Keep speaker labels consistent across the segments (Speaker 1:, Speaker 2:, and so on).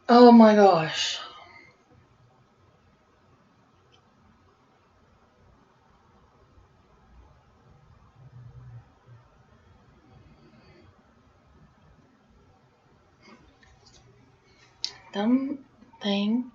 Speaker 1: Oh my gosh. Dumb thing.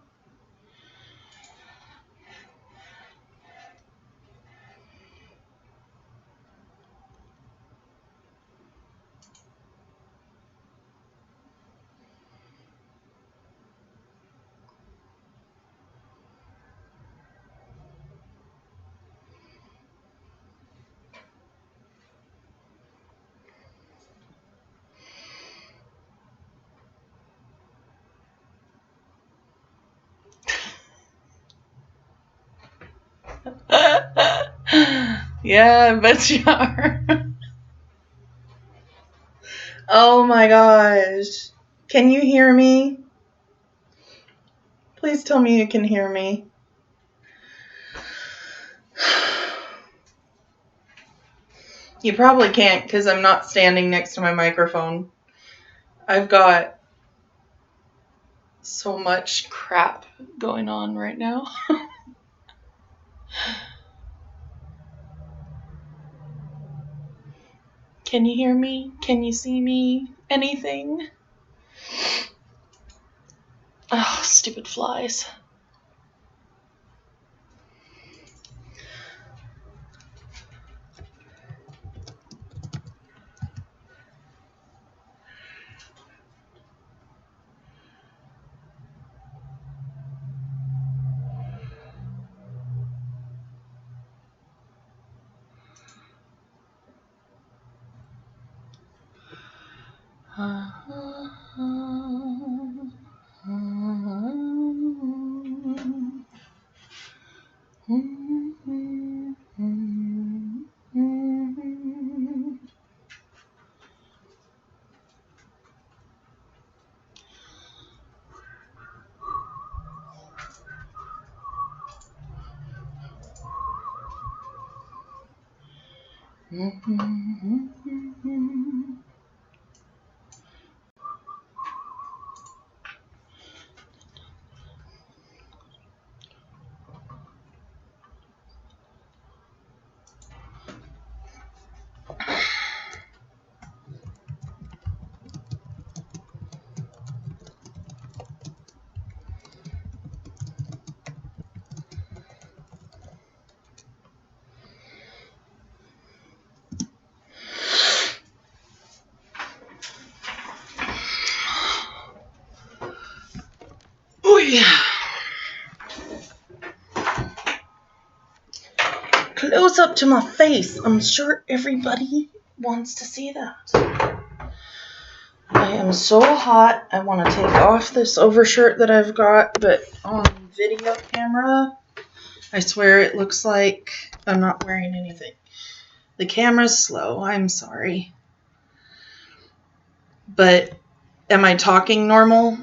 Speaker 1: Yeah, I bet you are. Oh my gosh. Can you hear me? Please tell me you can hear me. You probably can't because I'm not standing next to my microphone. I've got so much crap going on right now. Can you hear me? Can you see me? Anything? Oh, stupid flies. Oh yeah. Close up to my face. I'm sure everybody wants to see that. I am so hot. I want to take off this overshirt that I've got, but on video camera, I swear it looks like I'm not wearing anything. The camera's slow. I'm sorry. But am I talking normal?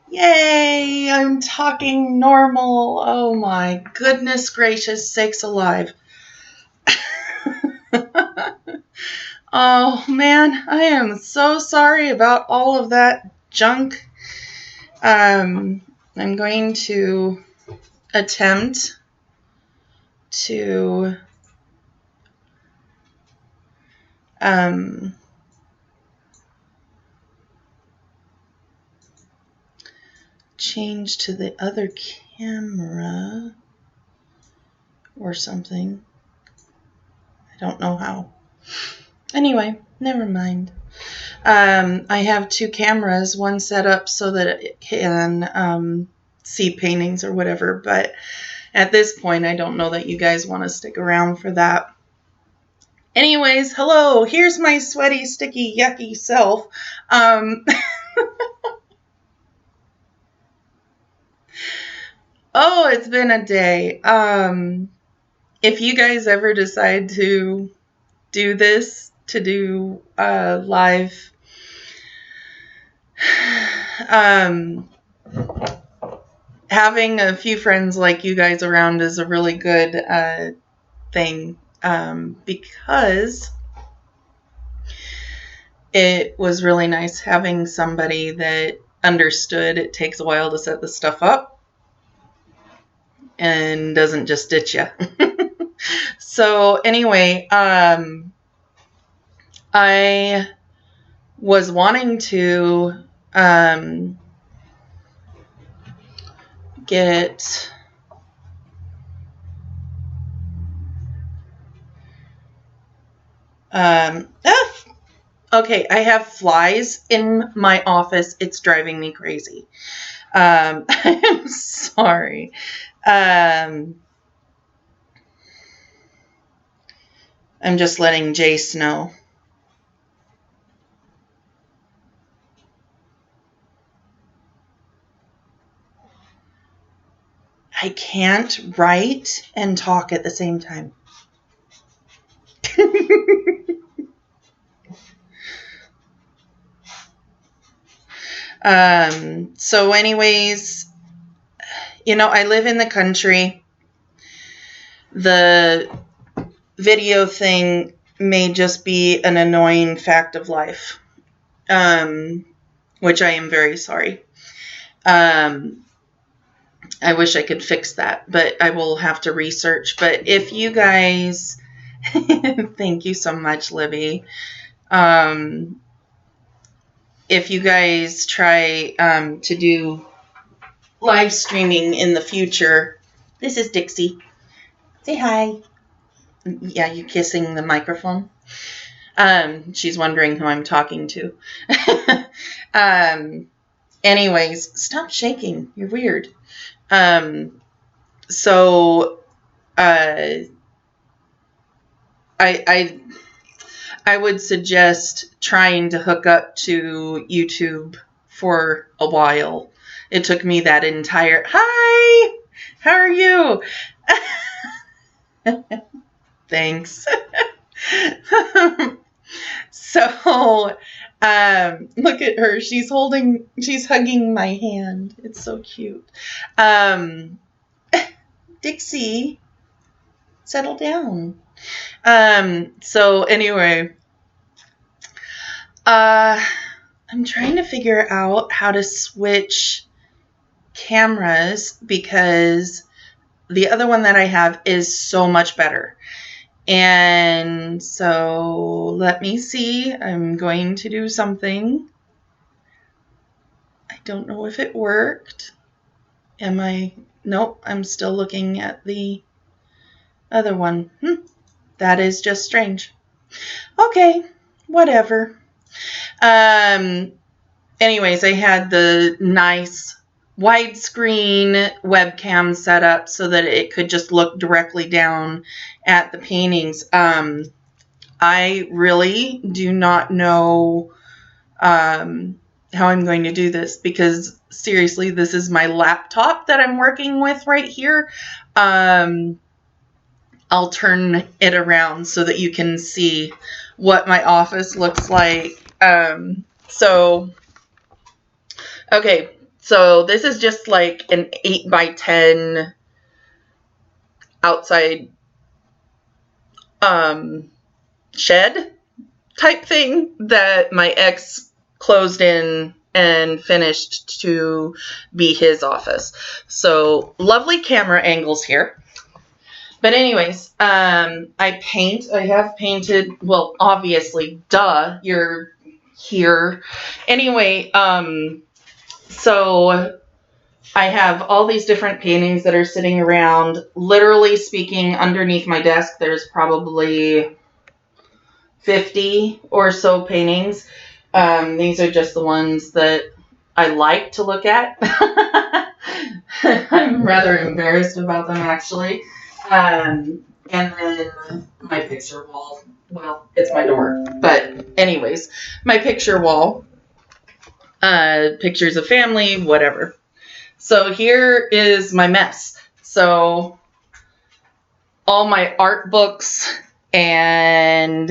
Speaker 1: Yay! I'm talking normal. Oh my goodness gracious sakes alive. Oh man, I am so sorry about all of that junk. I'm going to attempt to change to the other camera or something. I don't know how. Anyway, never mind. I have two cameras, one set up so that it can see paintings or whatever, but at this point, I don't know that you guys want to stick around for that. Anyways, hello, here's my sweaty, sticky, yucky self. Oh, it's been a day. If you guys ever decide to do this, to do live Having a few friends like you guys around is a really good thing, because it was really nice having somebody that understood it takes a while to set the stuff up and doesn't just ditch you. So anyway, I was wanting to get okay, I have flies in my office. It's driving me crazy. I'm sorry. I'm just letting Jace know. I can't write and talk at the same time. So anyways, I live in the country. The video thing may just be an annoying fact of life, which I am very sorry. I wish I could fix that, but I will have to research. But if you guys, thank you so much, Libby. If you guys try to do live streaming in the future, this is Dixie. Say hi. Yeah, you kissing the microphone? She's wondering who I'm talking to. Anyways, stop shaking. You're weird. So I would suggest trying to hook up to YouTube for a while. It took me that entire... Hi! How are you? Thanks. So, look at her. She's hugging my hand. It's so cute. Dixie, settle down. So anyway, I'm trying to figure out how to switch cameras because the other one that I have is so much better. And so let me see. I'm going to do something. I don't know if it worked. Nope, I'm still looking at the other one. That is just strange. Okay, whatever. Anyways, I had the nice widescreen webcam set up so that it could just look directly down at the paintings. I really do not know how I'm going to do this because seriously, this is my laptop that I'm working with right here. I'll turn it around so that you can see what my office looks like. Okay, so this is just like an 8x10 outside shed type thing that my ex closed in and finished to be his office. So lovely camera angles here. But anyways, I have painted, well, obviously, duh, you're here. Anyway, so I have all these different paintings that are sitting around. Literally speaking, underneath my desk, there's probably 50 or so paintings. These are just the ones that I like to look at. I'm rather embarrassed about them, actually. And then my picture wall. Well, it's my door. But anyways, my picture wall. Pictures of family, whatever. So here is my mess. So all my art books And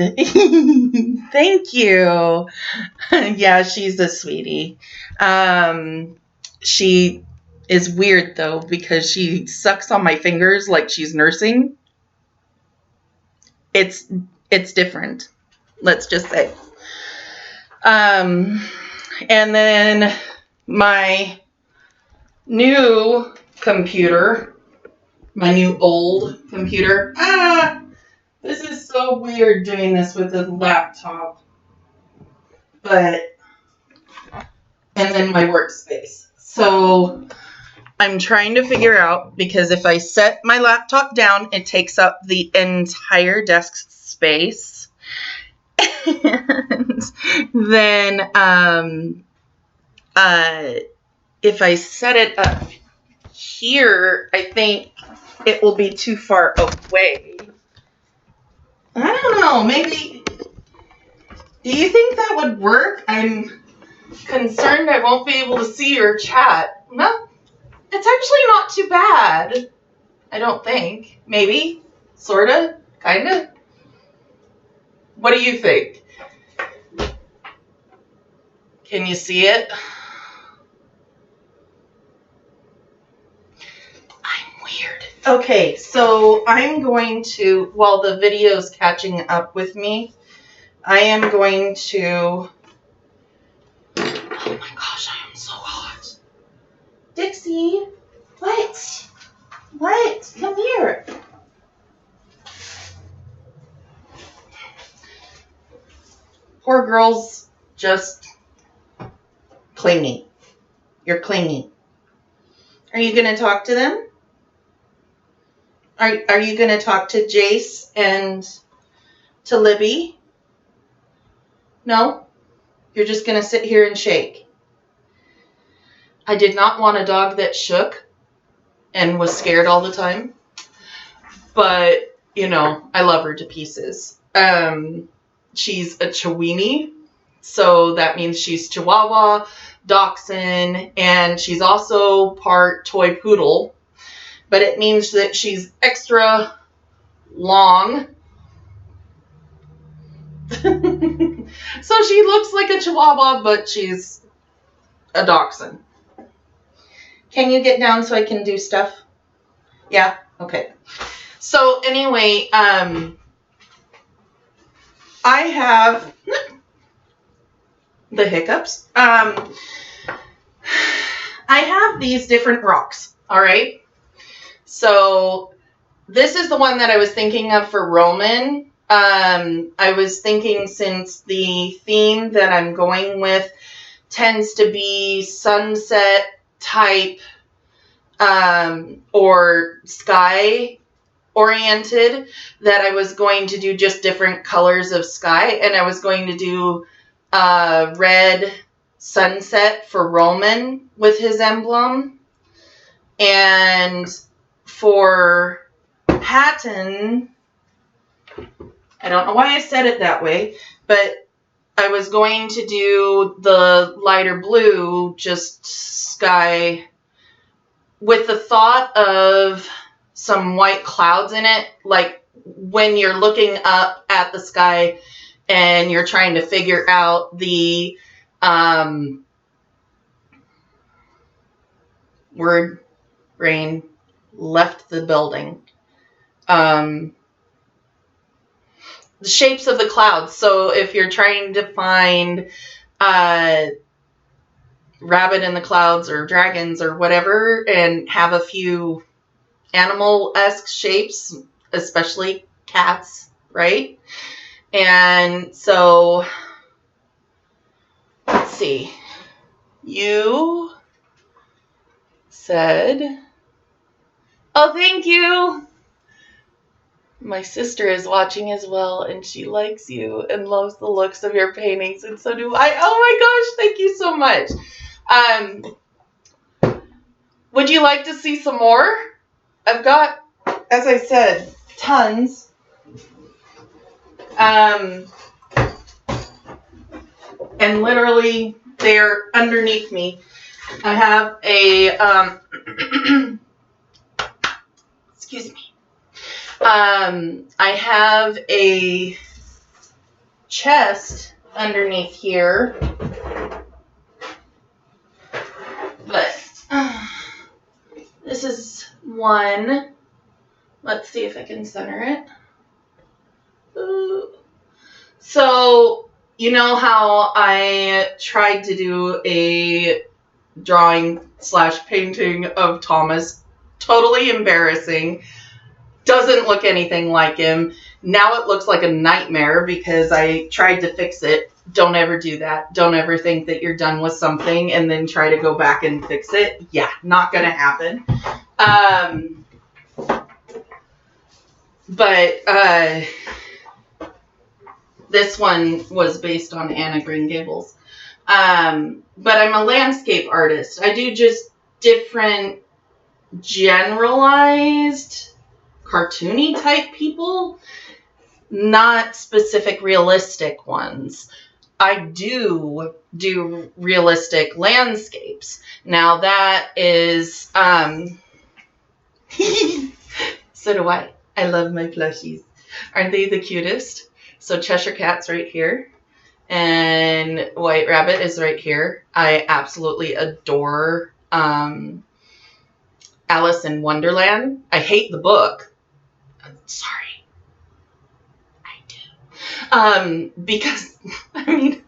Speaker 1: thank you. Yeah, she's a sweetie. She is weird though because she sucks on my fingers like she's nursing. It's different. Let's just say. And then my new computer, my new old computer. This is so weird doing this with a laptop. And then my workspace. So I'm trying to figure out, because if I set my laptop down, it takes up the entire desk space. And then if I set it up here, I think it will be too far away. I don't know, maybe. Do you think that would work? I'm concerned I won't be able to see your chat. No, it's actually not too bad. I don't think. Maybe. Sorta. Kinda. What do you think? Can you see it? I'm weird. Okay, so I'm going to, while the video's catching up with me, I am going to, oh my gosh, I am so hot. Dixie, what? What? Come here. Poor girl's just clingy. You're clingy. Are you going to talk to them? Are you going to talk to Jace and to Libby? No? You're just going to sit here and shake. I did not want a dog that shook and was scared all the time. But, you know, I love her to pieces. She's a Chiweenie, so that means she's Chihuahua, Dachshund, and she's also part Toy Poodle. But it means that she's extra long. So she looks like a Chihuahua, but she's a Dachshund. Can you get down so I can do stuff? Yeah? Okay. So anyway, I have the hiccups. I have these different rocks, all right? So this is the one that I was thinking of for Roman. I was thinking, since the theme that I'm going with tends to be sunset type or sky oriented, that I was going to do just different colors of sky, and I was going to do red sunset for Roman with his emblem, and for Hatton, I don't know why I said it that way, but I was going to do the lighter blue, just sky, with the thought of some white clouds in it, like when you're looking up at the sky and you're trying to figure out the word brain left the building. The shapes of the clouds. So if you're trying to find rabbit in the clouds or dragons or whatever, and have a few animal-esque shapes, especially cats, right? And so, let's see. You said, oh, thank you. My sister is watching as well, and she likes you and loves the looks of your paintings, and so do I. Oh my gosh, thank you so much. Would you like to see some more? I've got, as I said, tons. And literally, they're underneath me. I have a, excuse me. I have a chest underneath here, but this is one. Let's see if I can center it. Ooh. So, you know how I tried to do a drawing/painting of Thomas? Totally embarrassing. Doesn't look anything like him. Now it looks like a nightmare because I tried to fix it. Don't ever do that. Don't ever think that you're done with something and then try to go back and fix it. Yeah, not gonna happen. But this one was based on Anne of Green Gables. But I'm a landscape artist. I do just different generalized cartoony type people, not specific realistic ones. I do realistic landscapes. Now that is, so do I. I love my plushies. Aren't they the cutest? So Cheshire Cat's right here. And White Rabbit is right here. I absolutely adore Alice in Wonderland. I hate the book. Sorry. I do. Because, I mean,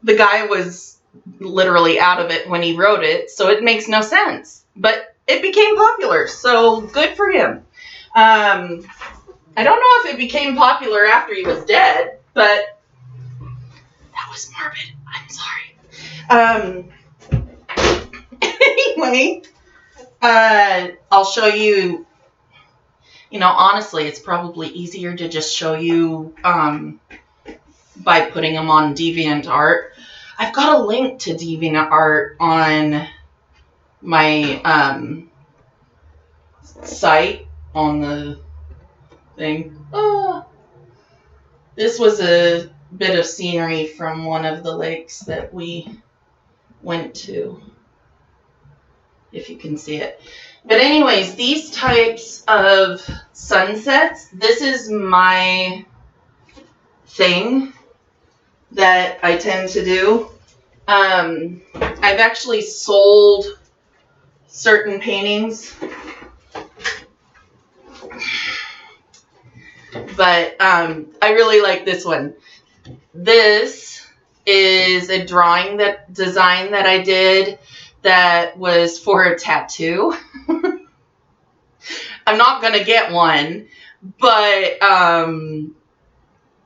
Speaker 1: the guy was literally out of it when he wrote it, so it makes no sense. But it became popular, so good for him. I don't know if it became popular after he was dead, but that was morbid. I'm sorry. Anyway, I'll show you, honestly, it's probably easier to just show you by putting them on DeviantArt. I've got a link to DeviantArt on my site on the thing. This was a bit of scenery from one of the lakes that we went to, if you can see it. But anyways, these types of sunsets, this is my thing that I tend to do. I've actually sold certain paintings, but I really like this one. This is a design that I did that was for a tattoo. I'm not going to get one, but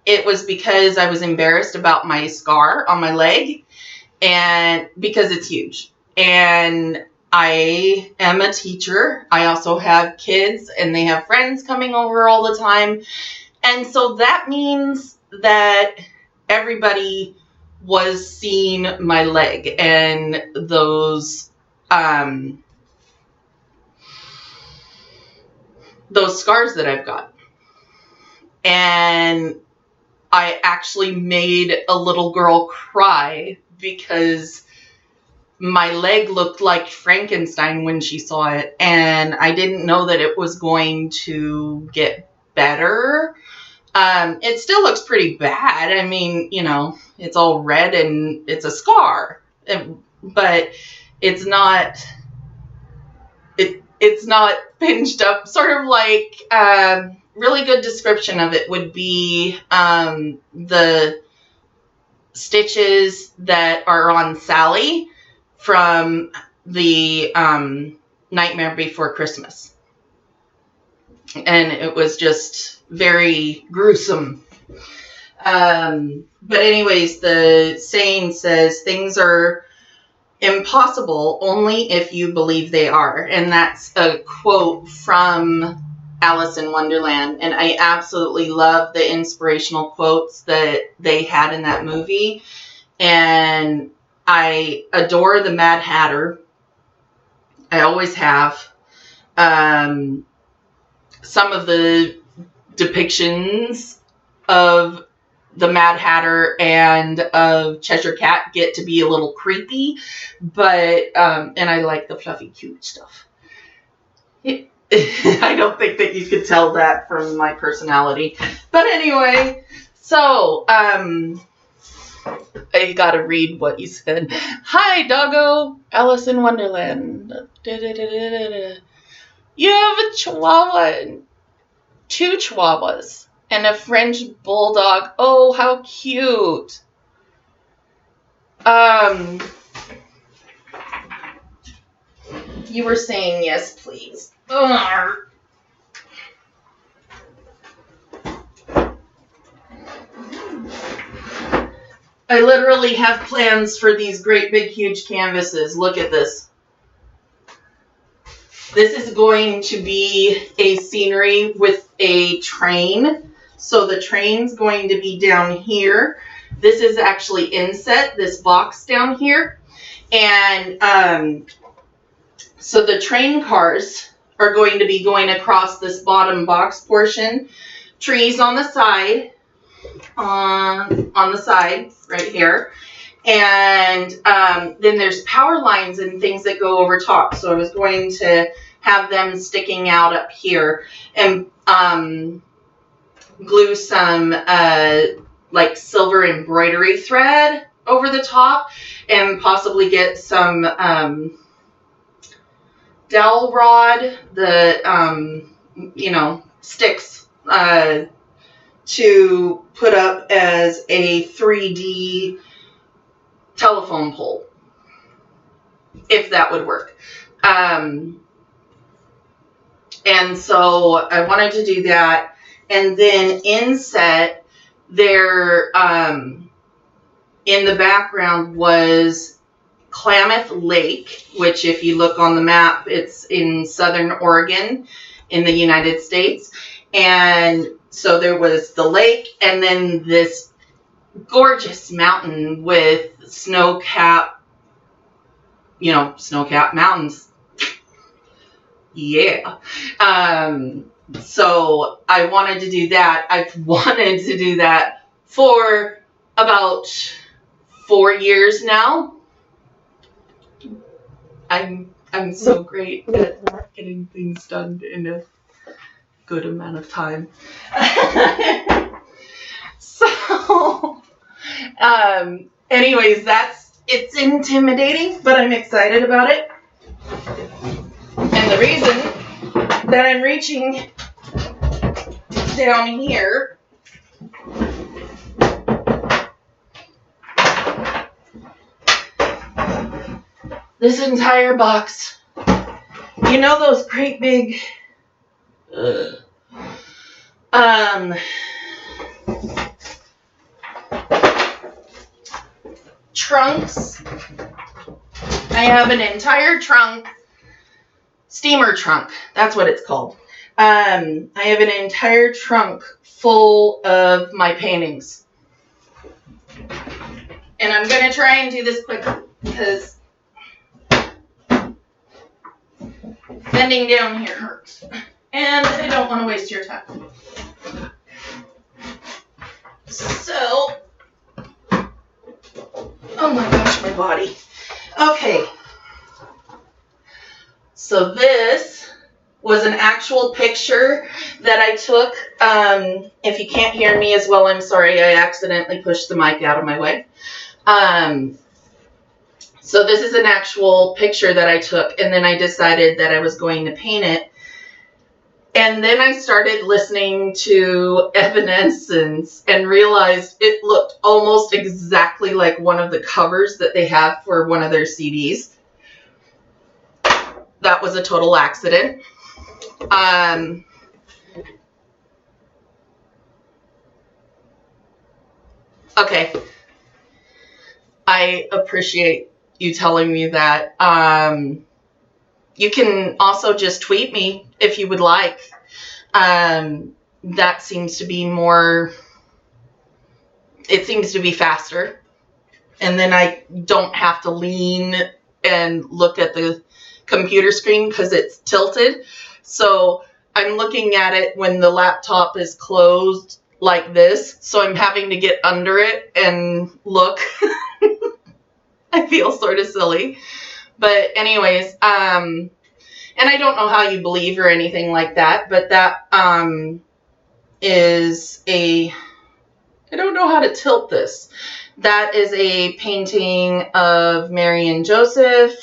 Speaker 1: it was because I was embarrassed about my scar on my leg, and because it's huge. And I am a teacher. I also have kids, and they have friends coming over all the time. And so that means that everybody was seeing my leg and those scars that I've got. And I actually made a little girl cry because my leg looked like Frankenstein when she saw it, and I didn't know that it was going to get better. It still looks pretty bad. I mean, it's all red and it's a scar, but it's not pinched up. Sort of like really good description of it would be the stitches that are on Sally from the Nightmare Before Christmas. And it was just very gruesome. But anyways, the saying says things are impossible only if you believe they are. And that's a quote from Alice in Wonderland. And I absolutely love the inspirational quotes that they had in that movie. And I adore the Mad Hatter. I always have. Some of the depictions of the Mad Hatter and of Cheshire Cat get to be a little creepy, but and I like the fluffy, cute stuff. I don't think that you could tell that from my personality. But anyway, so, I gotta read what you said. Hi, doggo. Alice in Wonderland. You have a chihuahua and 2 chihuahuas and a French bulldog. Oh, how cute. You were saying yes, please. Ugh. I literally have plans for these great big huge canvases. Look at this. This is going to be a scenery with a train. So the train's going to be down here. This is actually inset, this box down here. And so the train cars are going to be going across this bottom box portion. Trees on the side, on the side right here. And then there's power lines and things that go over top. So I was going to have them sticking out up here and glue some like silver embroidery thread over the top and possibly get some dowel rod, the sticks to put up as a 3D telephone pole, if that would work. And so I wanted to do that. And then inset there, in the background was Klamath Lake, which if you look on the map, it's in southern Oregon in the United States. And so there was the lake and then this gorgeous mountain with snow-capped mountains. Yeah. So I wanted to do that. I've wanted to do that for about 4 years now. I'm so great at getting things done in a good amount of time. So, anyways, it's intimidating, but I'm excited about it. And the reason that I'm reaching down here this entire box, you know those great big trunks. I have an entire trunk, steamer trunk, that's what it's called. I have an entire trunk full of my paintings. And I'm going to try and do this quick because bending down here hurts. And I don't want to waste your time. So, oh my gosh, my body. Okay. So this was an actual picture that I took. If you can't hear me as well, I'm sorry. I accidentally pushed the mic out of my way. So this is an actual picture that I took, and then I decided that I was going to paint it. And then I started listening to Evanescence and realized it looked almost exactly like one of the covers that they have for one of their CDs. That was a total accident. Okay. I appreciate you telling me that. You can also just tweet me if you would like. That seems to be more, it seems to be faster. And then I don't have to lean and look at the computer screen because it's tilted. So I'm looking at it when the laptop is closed like this. So I'm having to get under it and look. I feel sort of silly. But anyways, And I don't know how you believe or anything like that, but that is a, I don't know how to tilt this. That is a painting of Mary and Joseph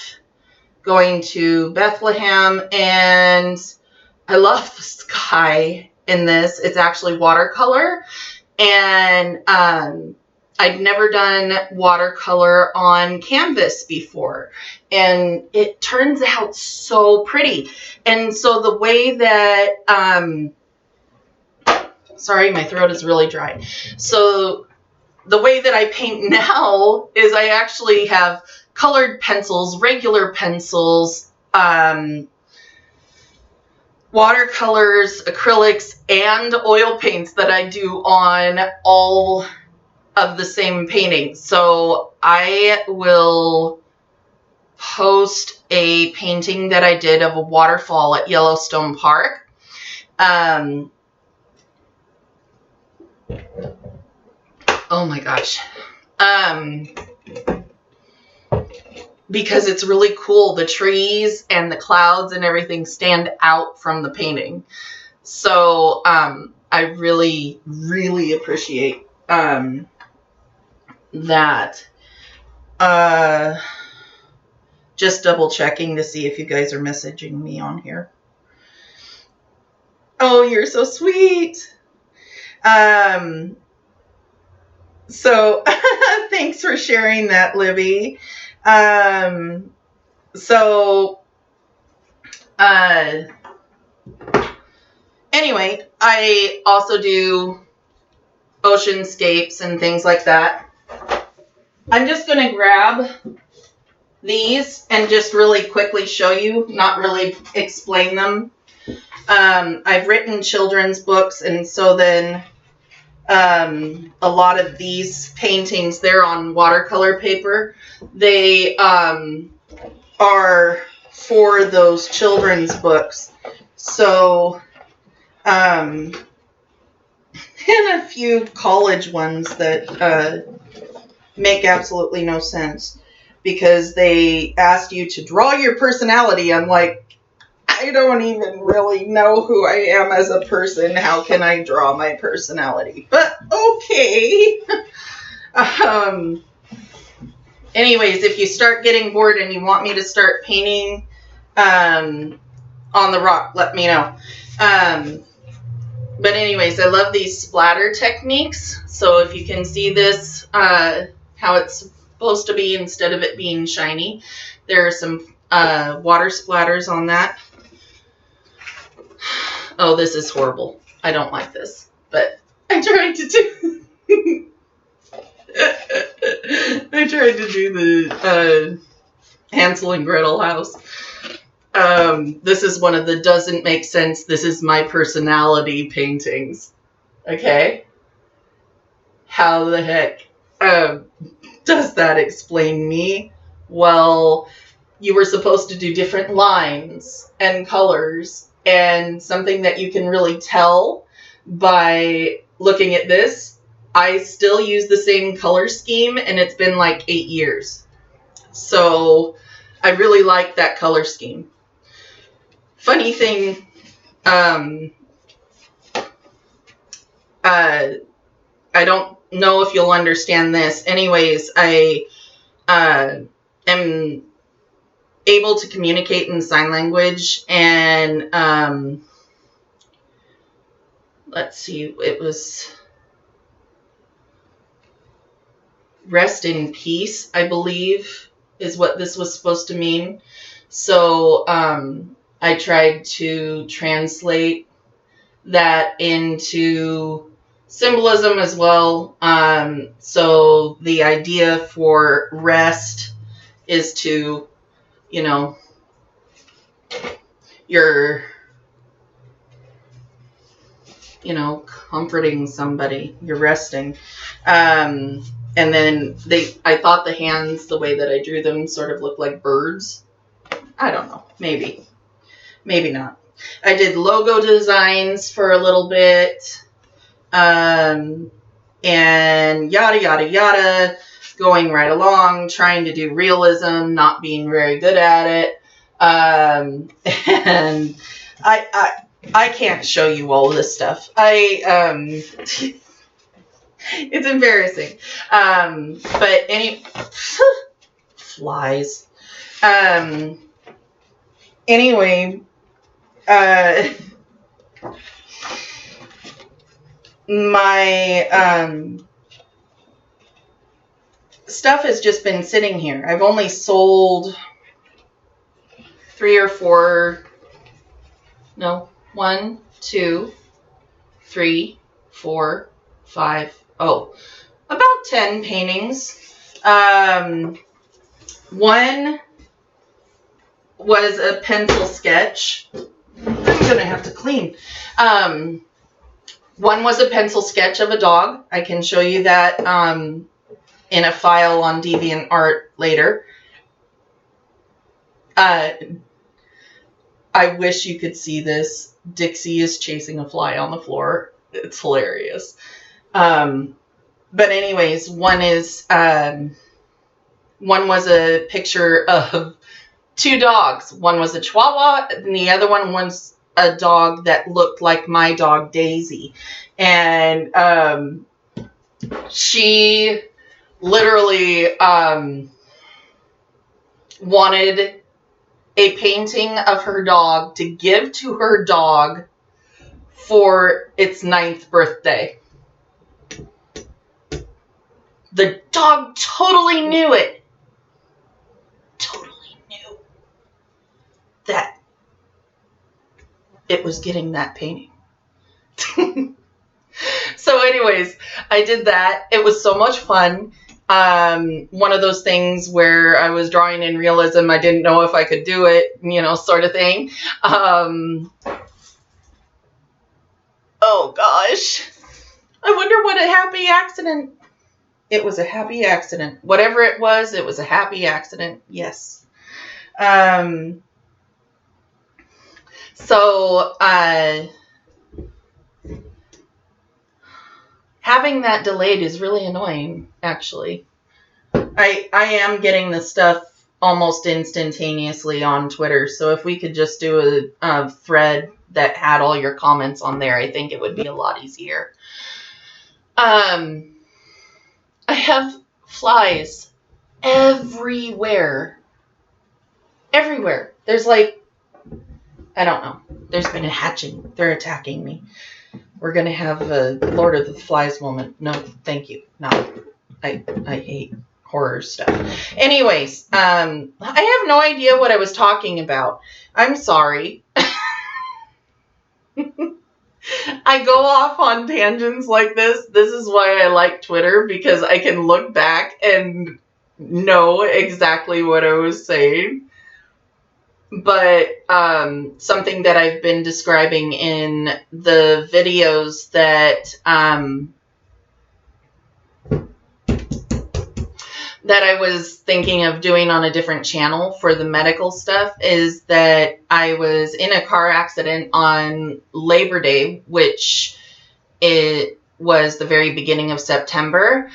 Speaker 1: going to Bethlehem, and I love the sky in this. It's actually watercolor, and I'd never done watercolor on canvas before, and it turns out so pretty. And so the way that, sorry, my throat is really dry. So the way that I paint now is I actually have colored pencils, regular pencils, watercolors, acrylics, and oil paints that I do on all of the same painting. So I will post a painting that I did of a waterfall at Yellowstone Park. Oh my gosh. Because it's really cool. The trees and the clouds and everything stand out from the painting. So I really, really appreciate that. Just double checking to see if you guys are messaging me on here. Oh, you're so sweet. So thanks for sharing that, Libby. Anyway, I also do oceanscapes and things like that. I'm just going to grab these and just really quickly show you, not really explain them. I've written children's books, and so then a lot of these paintings, they're on watercolor paper. They are for those children's books. So, and a few college ones that make absolutely no sense because they asked you to draw your personality. I'm like, I don't even really know who I am as a person. How can I draw my personality? But okay. Anyways, if you start getting bored and you want me to start painting on the rock, let me know. But anyways, I love these splatter techniques. So if you can see this, how it's supposed to be instead of it being shiny, there are some water splatters on that. Oh, this is horrible. I don't like this, but I tried to do the Hansel and Gretel house. This is one of the doesn't make sense, this is my personality paintings. Okay? How the heck does that explain me? Well, you were supposed to do different lines and colors, and something that you can really tell by looking at this, I still use the same color scheme, and it's been like 8 years. So I really like that color scheme. Funny thing, I don't know if you'll understand this. Anyways, I am able to communicate in sign language, and let's see, it was rest in peace, I believe, is what this was supposed to mean. So I tried to translate that into symbolism as well. So the idea for rest is to, you know, you're, you know, comforting somebody, you're resting. And then I thought the hands, the way that I drew them, sort of looked like birds. I don't know, maybe not. I did logo designs for a little bit, and yada, yada, yada, going right along, trying to do realism, not being very good at it. And I can't show you all this stuff. It's embarrassing. But flies. Anyway, my stuff has just been sitting here. I've only sold 3 or 4. No, 1, 2, 3, 4, 5. Oh, about 10 paintings. One was a pencil sketch. I'm gonna have to clean. One was a pencil sketch of a dog. I can show you that in a file on DeviantArt later. I wish you could see this. Dixie is chasing a fly on the floor. It's hilarious. But anyways, one was a picture of 2 dogs. One was a Chihuahua, and the other one was a dog that looked like my dog Daisy. And she literally wanted a painting of her dog to give to her dog for its 9th birthday. The dog totally knew it. Totally knew that it was getting that painting. So anyways, I did that. It was so much fun. One of those things where I was drawing in realism. I didn't know if I could do it, sort of thing. Oh gosh. I wonder what a happy accident. It was a happy accident. Whatever it was a happy accident. Yes. So, having that delayed is really annoying, actually. I am getting the stuff almost instantaneously on Twitter, so if we could just do a thread that had all your comments on there, I think it would be a lot easier. I have flies everywhere. Everywhere. There's I don't know. There's been a hatching. They're attacking me. We're going to have a Lord of the Flies moment. No, thank you. No, I hate horror stuff. Anyways, I have no idea what I was talking about. I'm sorry. I go off on tangents like this. This is why I like Twitter, because I can look back and know exactly what I was saying. But something that I've been describing in the videos that that I was thinking of doing on a different channel for the medical stuff is that I was in a car accident on Labor Day, which it was the very beginning of September.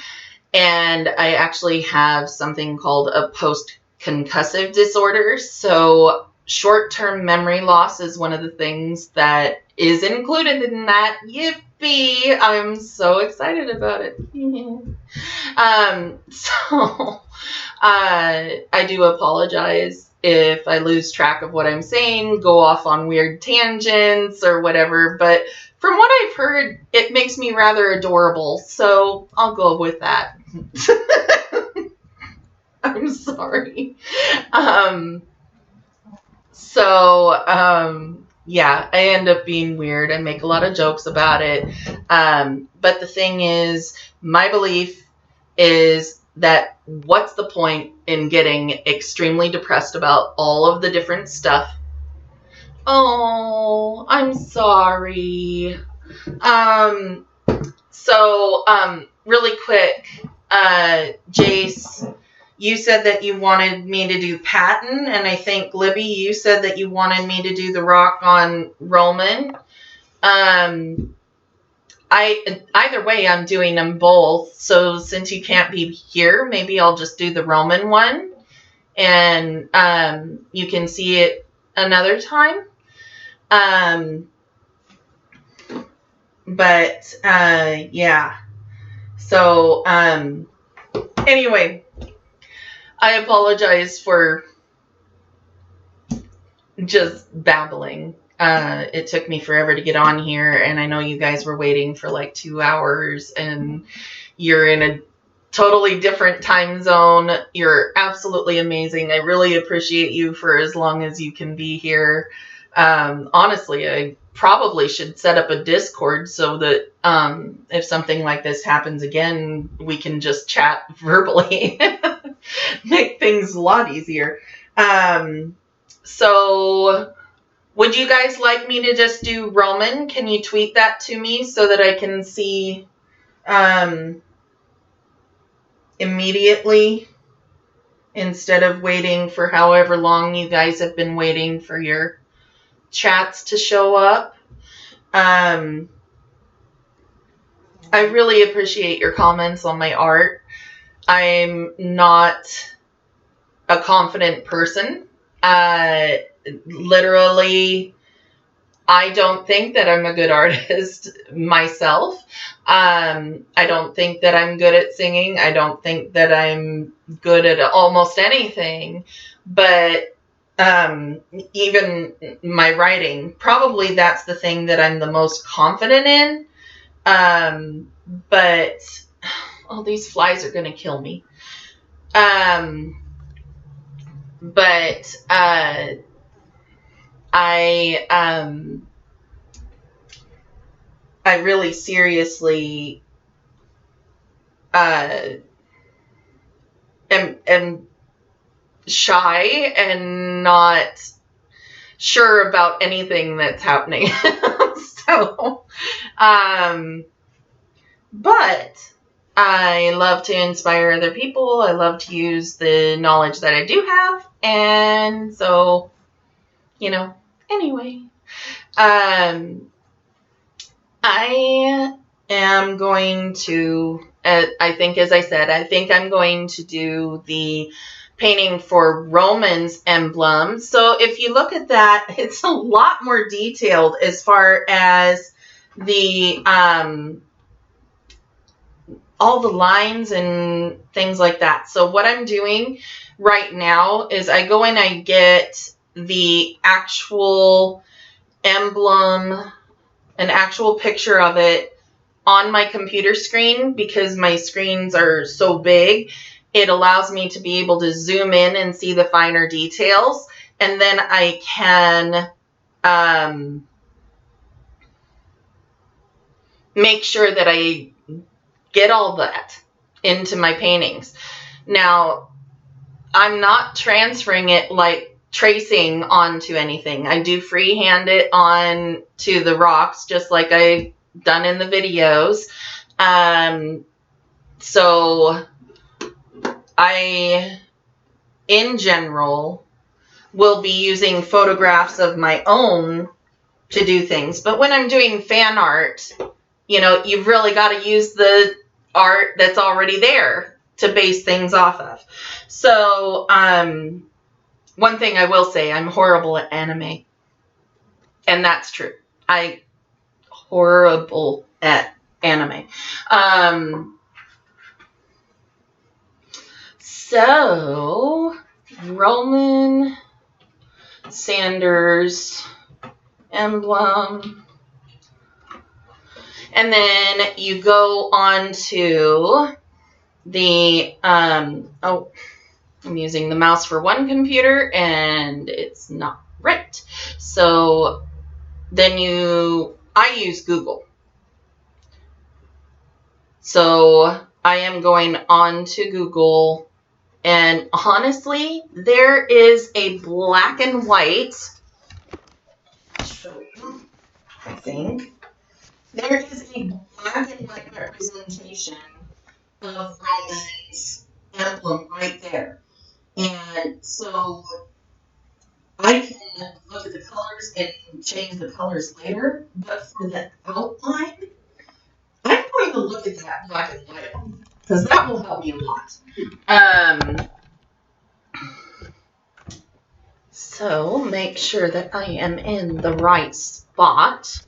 Speaker 1: And I actually have something called a post-concussive disorder. So short-term memory loss is one of the things that is included in that. Yippee! I'm so excited about it. So I do apologize if I lose track of what I'm saying, go off on weird tangents or whatever, but from what I've heard, it makes me rather adorable, so I'll go with that. I'm sorry. Yeah, I end up being weird. I make a lot of jokes about it. But the thing is, my belief is that what's the point in getting extremely depressed about all of the different stuff? Oh, I'm sorry. Really quick, Jace, you said that you wanted me to do Patton, and I think Libby, you said that you wanted me to do the rock on Roman. Either way, I'm doing them both. So since you can't be here, maybe I'll just do the Roman one. and you can see it another time. But yeah. So anyway, I apologize for just babbling. It took me forever to get on here, and I know you guys were waiting for like 2 hours, and you're in a totally different time zone. You're absolutely amazing. I really appreciate you for as long as you can be here. Honestly, I probably should set up a Discord so that if something like this happens again, we can just chat verbally. Make things a lot easier. So would you guys like me to just do Roman? Can you tweet that to me so that I can see immediately instead of waiting for however long you guys have been waiting for your chats to show up? I really appreciate your comments on my art. I'm not a confident person. Literally, I don't think that I'm a good artist myself. I don't think that I'm good at singing. I don't think that I'm good at almost anything. But even my writing, probably that's the thing that I'm the most confident in. But all these flies are going to kill me. But I really seriously am shy and not sure about anything that's happening. So, but I love to inspire other people. I love to use the knowledge that I do have. And so, anyway, I am going to, I think, as I said, I think I'm going to do the painting for Roman's emblem. So if you look at that, it's a lot more detailed as far as the all the lines and things like that. So what I'm doing right now is I go and I get the actual emblem, an actual picture of it on my computer screen, because my screens are so big. It allows me to be able to zoom in and see the finer details, and then I can make sure that I get all that into my paintings. Now, I'm not transferring it like tracing onto anything. I do freehand it on to the rocks, just like I've done in the videos. So I, in general, will be using photographs of my own to do things. But when I'm doing fan art, you've really got to use the art that's already there to base things off of. So, one thing I will say, I'm horrible at anime. And that's true. I'm horrible at anime. So, Roman Sanders emblem. And then you go on to the, I'm using the mouse for one computer and it's not right. So then I use Google. So I am going on to Google, and honestly, there is a black and white, I'll show you, I think. There is a black and white representation of Roman's emblem right there. And so I can look at the colors and change the colors later, but for the outline, I'm going to look at that black and white because that will help me a lot. So make sure that I am in the right spot.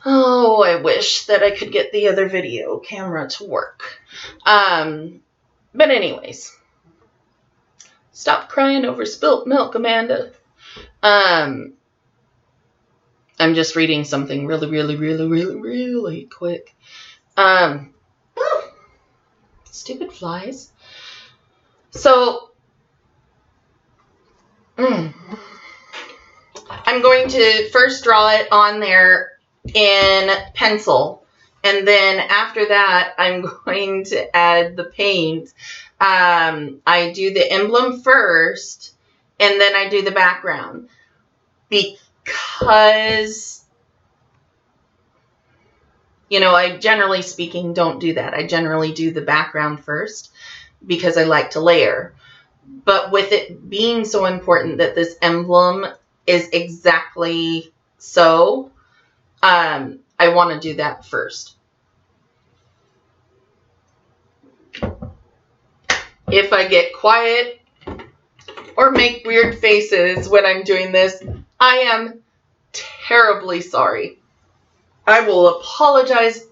Speaker 1: Oh, I wish that I could get the other video camera to work. But anyways, stop crying over spilt milk, Amanda. I'm just reading something really quick. Stupid flies. So, I'm going to first draw it on there in pencil, and then after that, I'm going to add the paint. I do the emblem first, and then I do the background, because, you know, I generally speaking don't do that. I generally do the background first because I like to layer. But with it being so important that this emblem is exactly so, I want to do that first. If I get quiet or make weird faces when I'm doing this, I am terribly sorry. I will apologize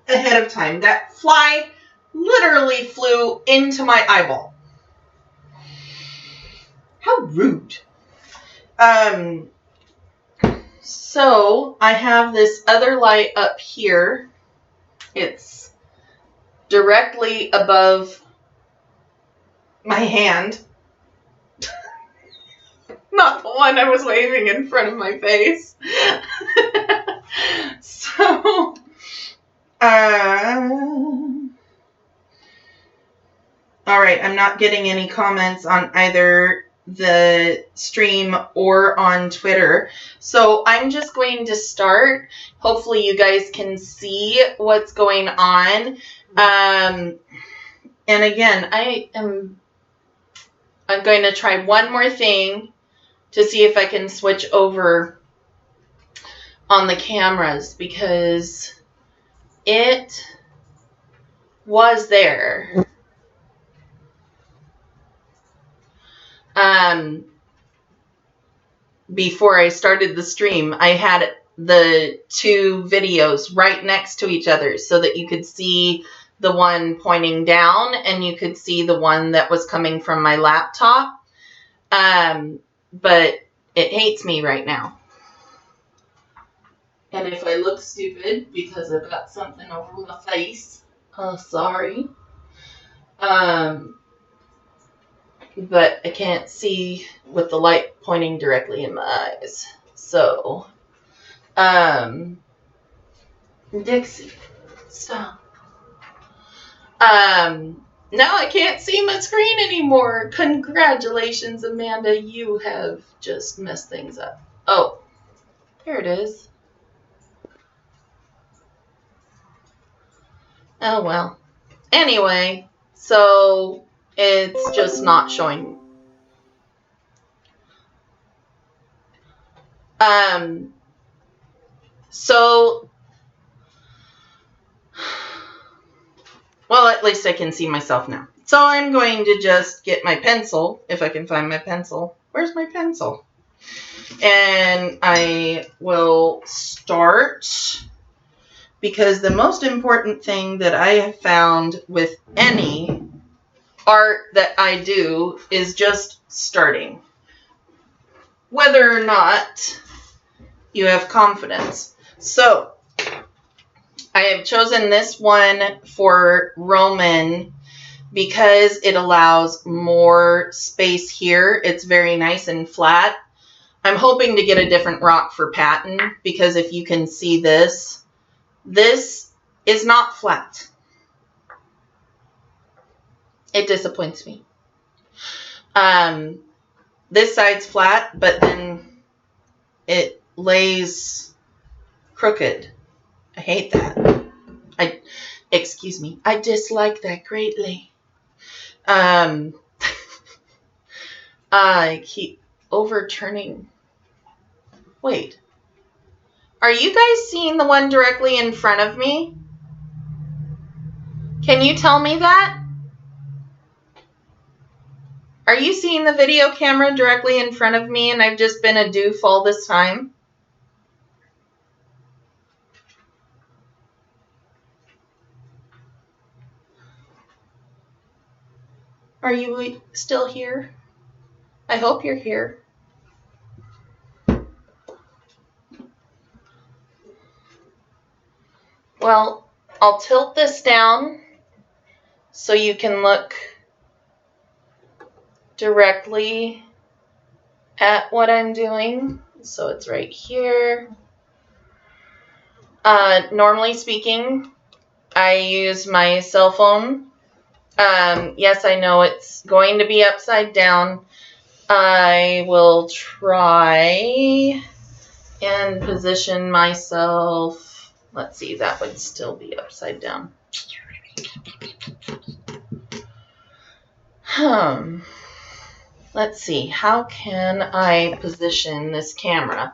Speaker 1: ahead of time. That fly literally flew into my eyeball. How rude. So I have this other light up here. It's directly above my hand. Not the one I was waving in front of my face. So, all right, I'm not getting any comments on either the stream or on Twitter. So I'm just going to start. Hopefully you guys can see what's going on. And again, I'm going to try one more thing to see if I can switch over on the cameras, because it was there. Before I started the stream, I had the two videos right next to each other so that you could see the one pointing down and you could see the one that was coming from my laptop. But it hates me right now. And if I look stupid because I've got something over my face, sorry. But I can't see with the light pointing directly in my eyes. So, Dixie, stop. Now I can't see my screen anymore. Congratulations, Amanda. You have just messed things up. Oh, there it is. Oh, well. Anyway, so it's just not showing. So, well, at least I can see myself now. So I'm going to just get my pencil, if I can find my pencil. Where's my pencil? And I will start, because the most important thing that I have found with any art that I do is just starting. Whether or not you have confidence. So, I have chosen this one for Roman because it allows more space here. It's very nice and flat. I'm hoping to get a different rock for Patton, because if you can see this, this is not flat. It disappoints me. This side's flat, but then it lays crooked. I hate that. Excuse me. I dislike that greatly. I keep overturning. Wait. Are you guys seeing the one directly in front of me? Can you tell me that?
Speaker 2: Are you seeing the video camera directly in front of me and I've just been a doof all this time? Are you still here? I hope you're here. Well, I'll tilt this down so you can look directly at what I'm doing. So it's right here. Normally speaking, I use my cell phone. Yes, I know it's going to be upside down. I will try and position myself. Let's see, that would still be upside down. Let's see, how can I position this camera?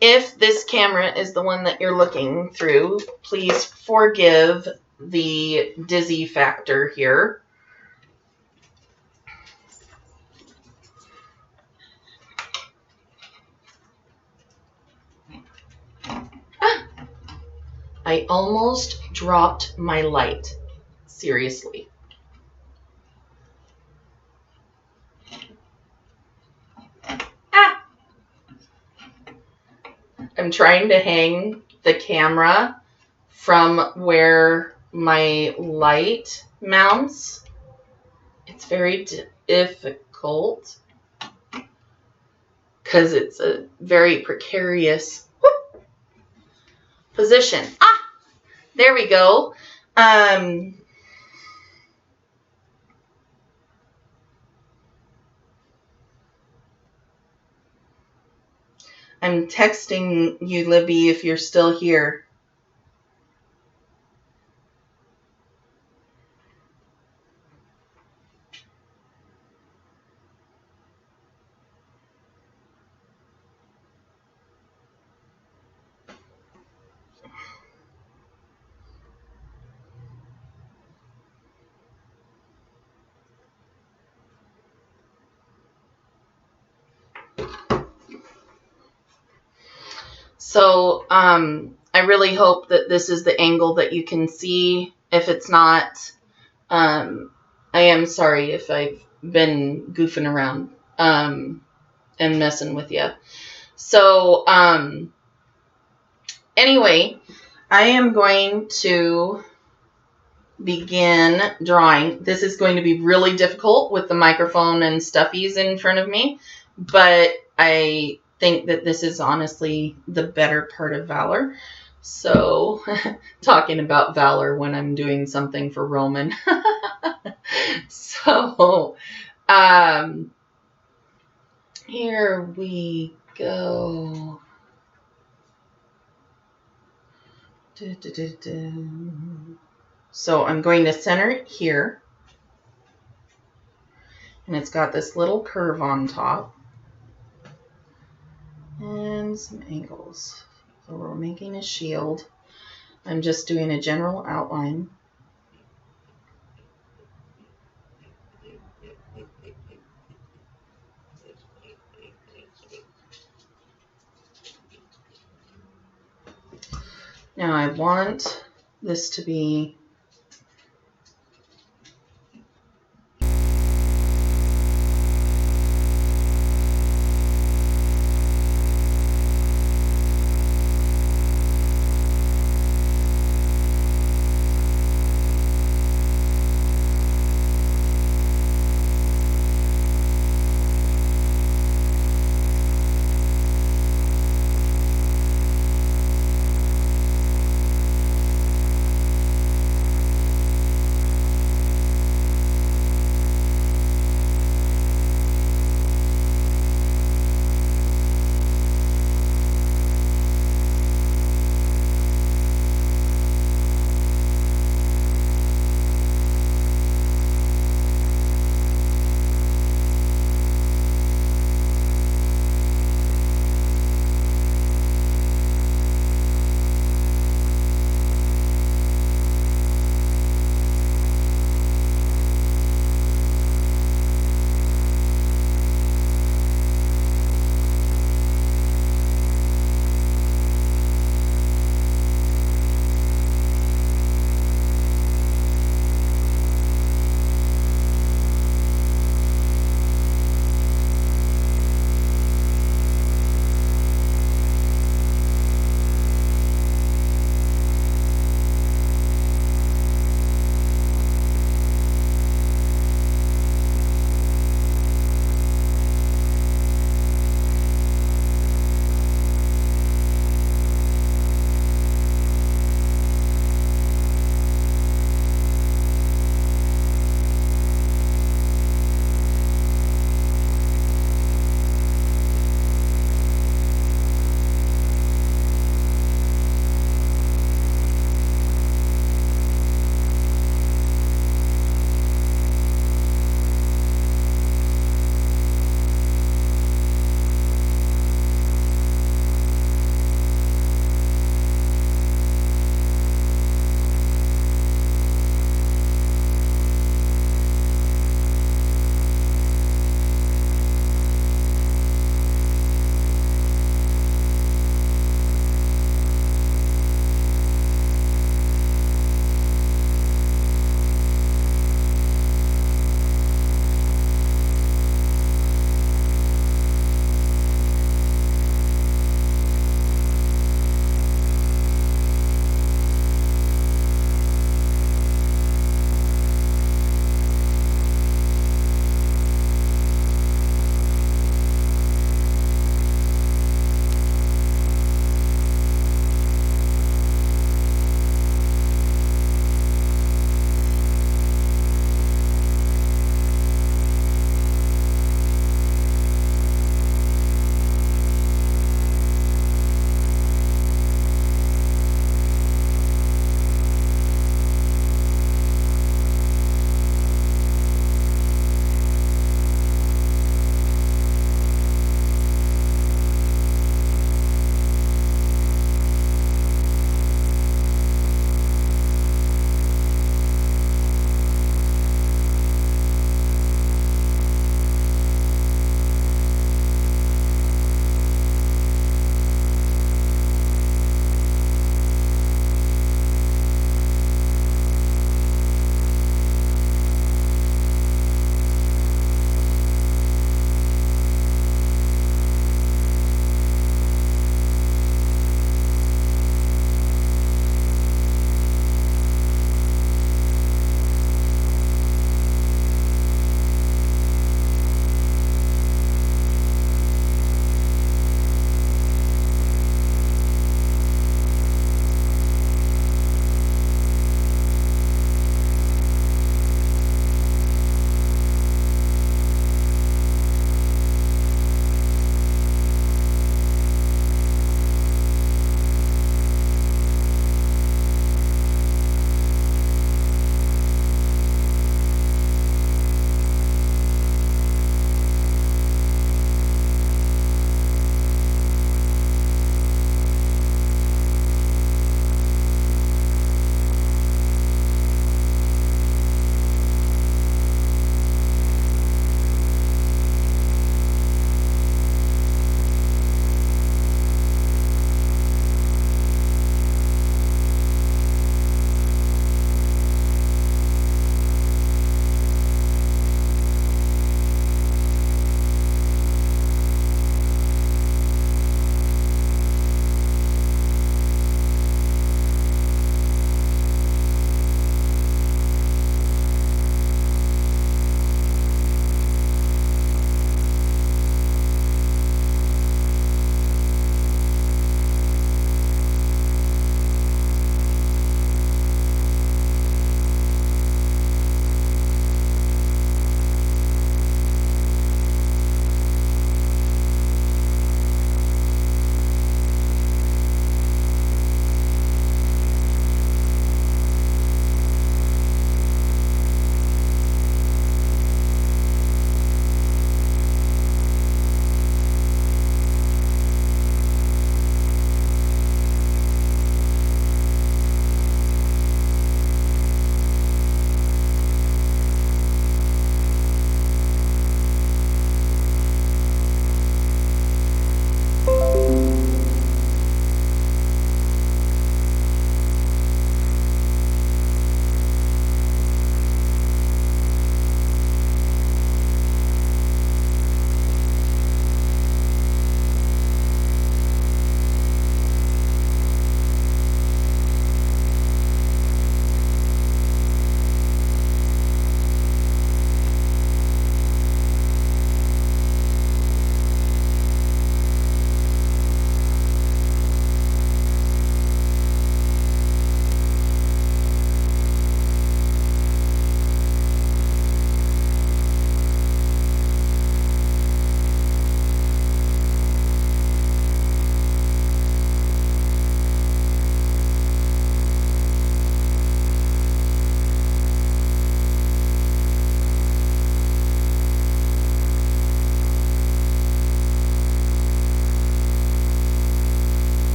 Speaker 2: If this camera is the one that you're looking through, please forgive the dizzy factor here. I almost dropped my light. Seriously. I'm trying to hang the camera from where my light mounts. It's very difficult because it's a very precarious position. There we go. I'm texting you, Libby, if you're still here. So I really hope that this is the angle that you can see. If it's not, I am sorry if I've been goofing around and messing with you. So anyway, I am going to begin drawing. This is going to be really difficult with the microphone and stuffies in front of me, but I think that this is honestly the better part of Valor. So, talking about Valor when I'm doing something for Roman. So, here we go. So I'm going to center it here. And it's got this little curve on top. And some angles. So we're making a shield. I'm just doing a general outline. Now I want this to be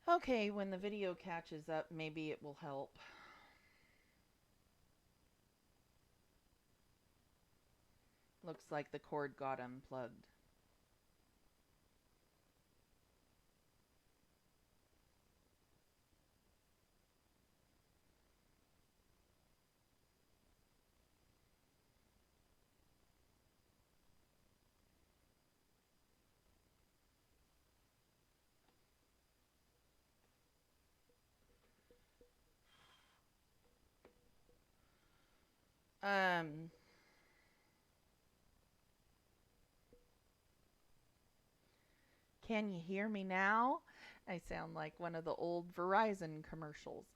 Speaker 2: Okay, when the video catches up, maybe it will help. Looks like the cord got unplugged. Can you hear me now? I sound like one of the old Verizon commercials.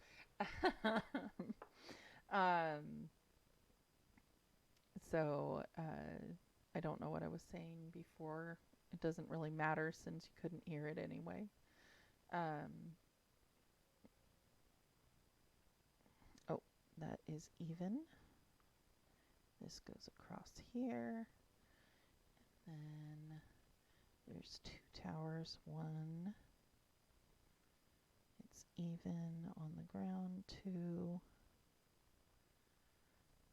Speaker 2: um, I don't know what I was saying before. It doesn't really matter since you couldn't hear it anyway. Um, oh, that is even. This goes across here. And then there's 2 towers. One, it's even on the ground. 2.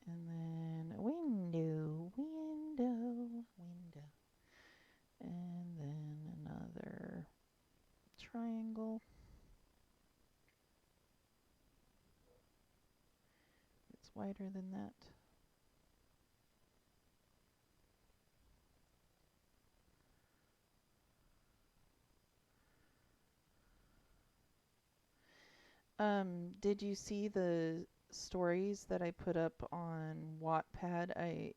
Speaker 2: And then a window. And then another triangle. It's wider than that. Did you see the stories that I put up on Wattpad? I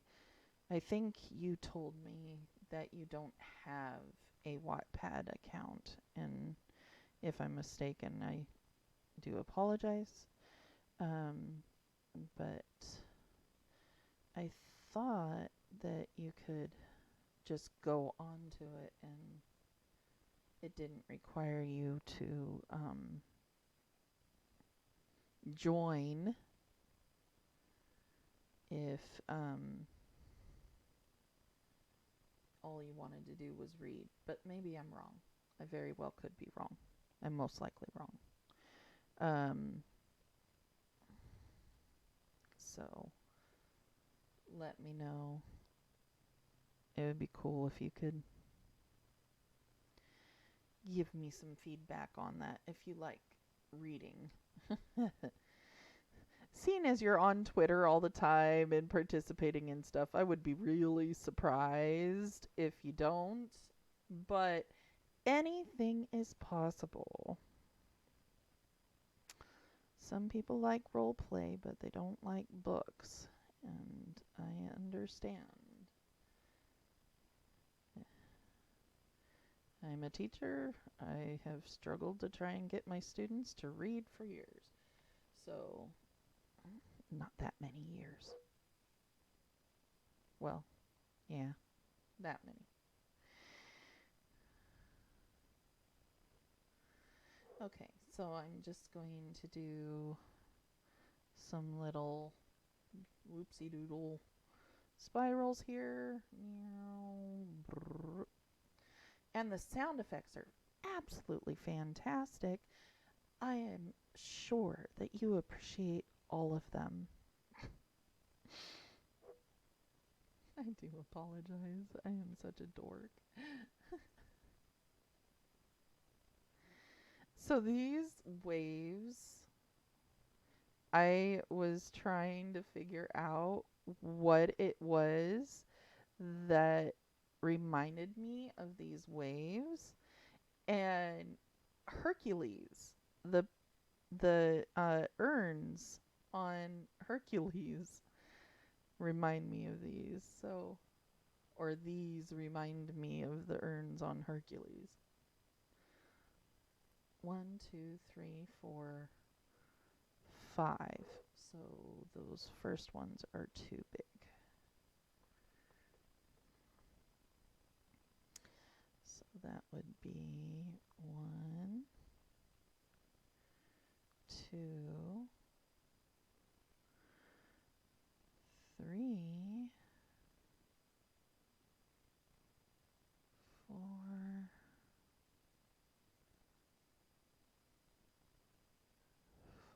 Speaker 2: think you told me that you don't have a Wattpad account, and if I'm mistaken, I do apologize. But I thought that you could just go onto it and it didn't require you to join if all you wanted to do was read. But maybe I'm wrong. I very well could be wrong. I'm most likely wrong. So let me know. It would be cool if you could give me some feedback on that if you like reading. Seeing as you're on Twitter all the time and participating in stuff, I would be really surprised if you don't. But anything is possible. Some people like role play, but they don't like books. And I understand. I'm a teacher. I have struggled to try and get my students to read for years. So, not that many years. Well, yeah, that many. Okay, so I'm just going to do some little whoopsie doodle spirals here. And the sound effects are absolutely fantastic. I am sure that you appreciate all of them. I do apologize. I am such a dork. So these waves, I was trying to figure out what it was that reminded me of these waves. And Hercules, the urns on Hercules remind me of these. So, or these remind me of the urns on Hercules. 1, 2, 3, 4, 5. So those first ones are too big. So that would be 1, 2, 3, 4,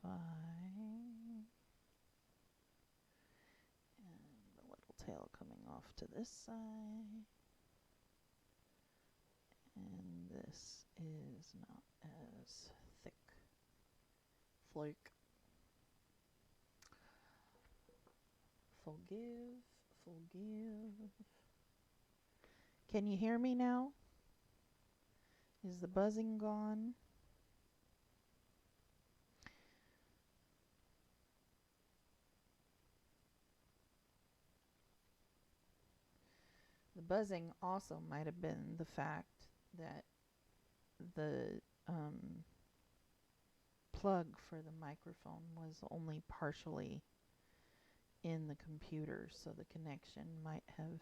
Speaker 1: And the little tail coming off to this side. And this is not as thick. Flake. Forgive, forgive. Can you hear me now? Is the buzzing gone? The buzzing also might have been the fact that the plug for the microphone was only partially in the computer, so the connection might have...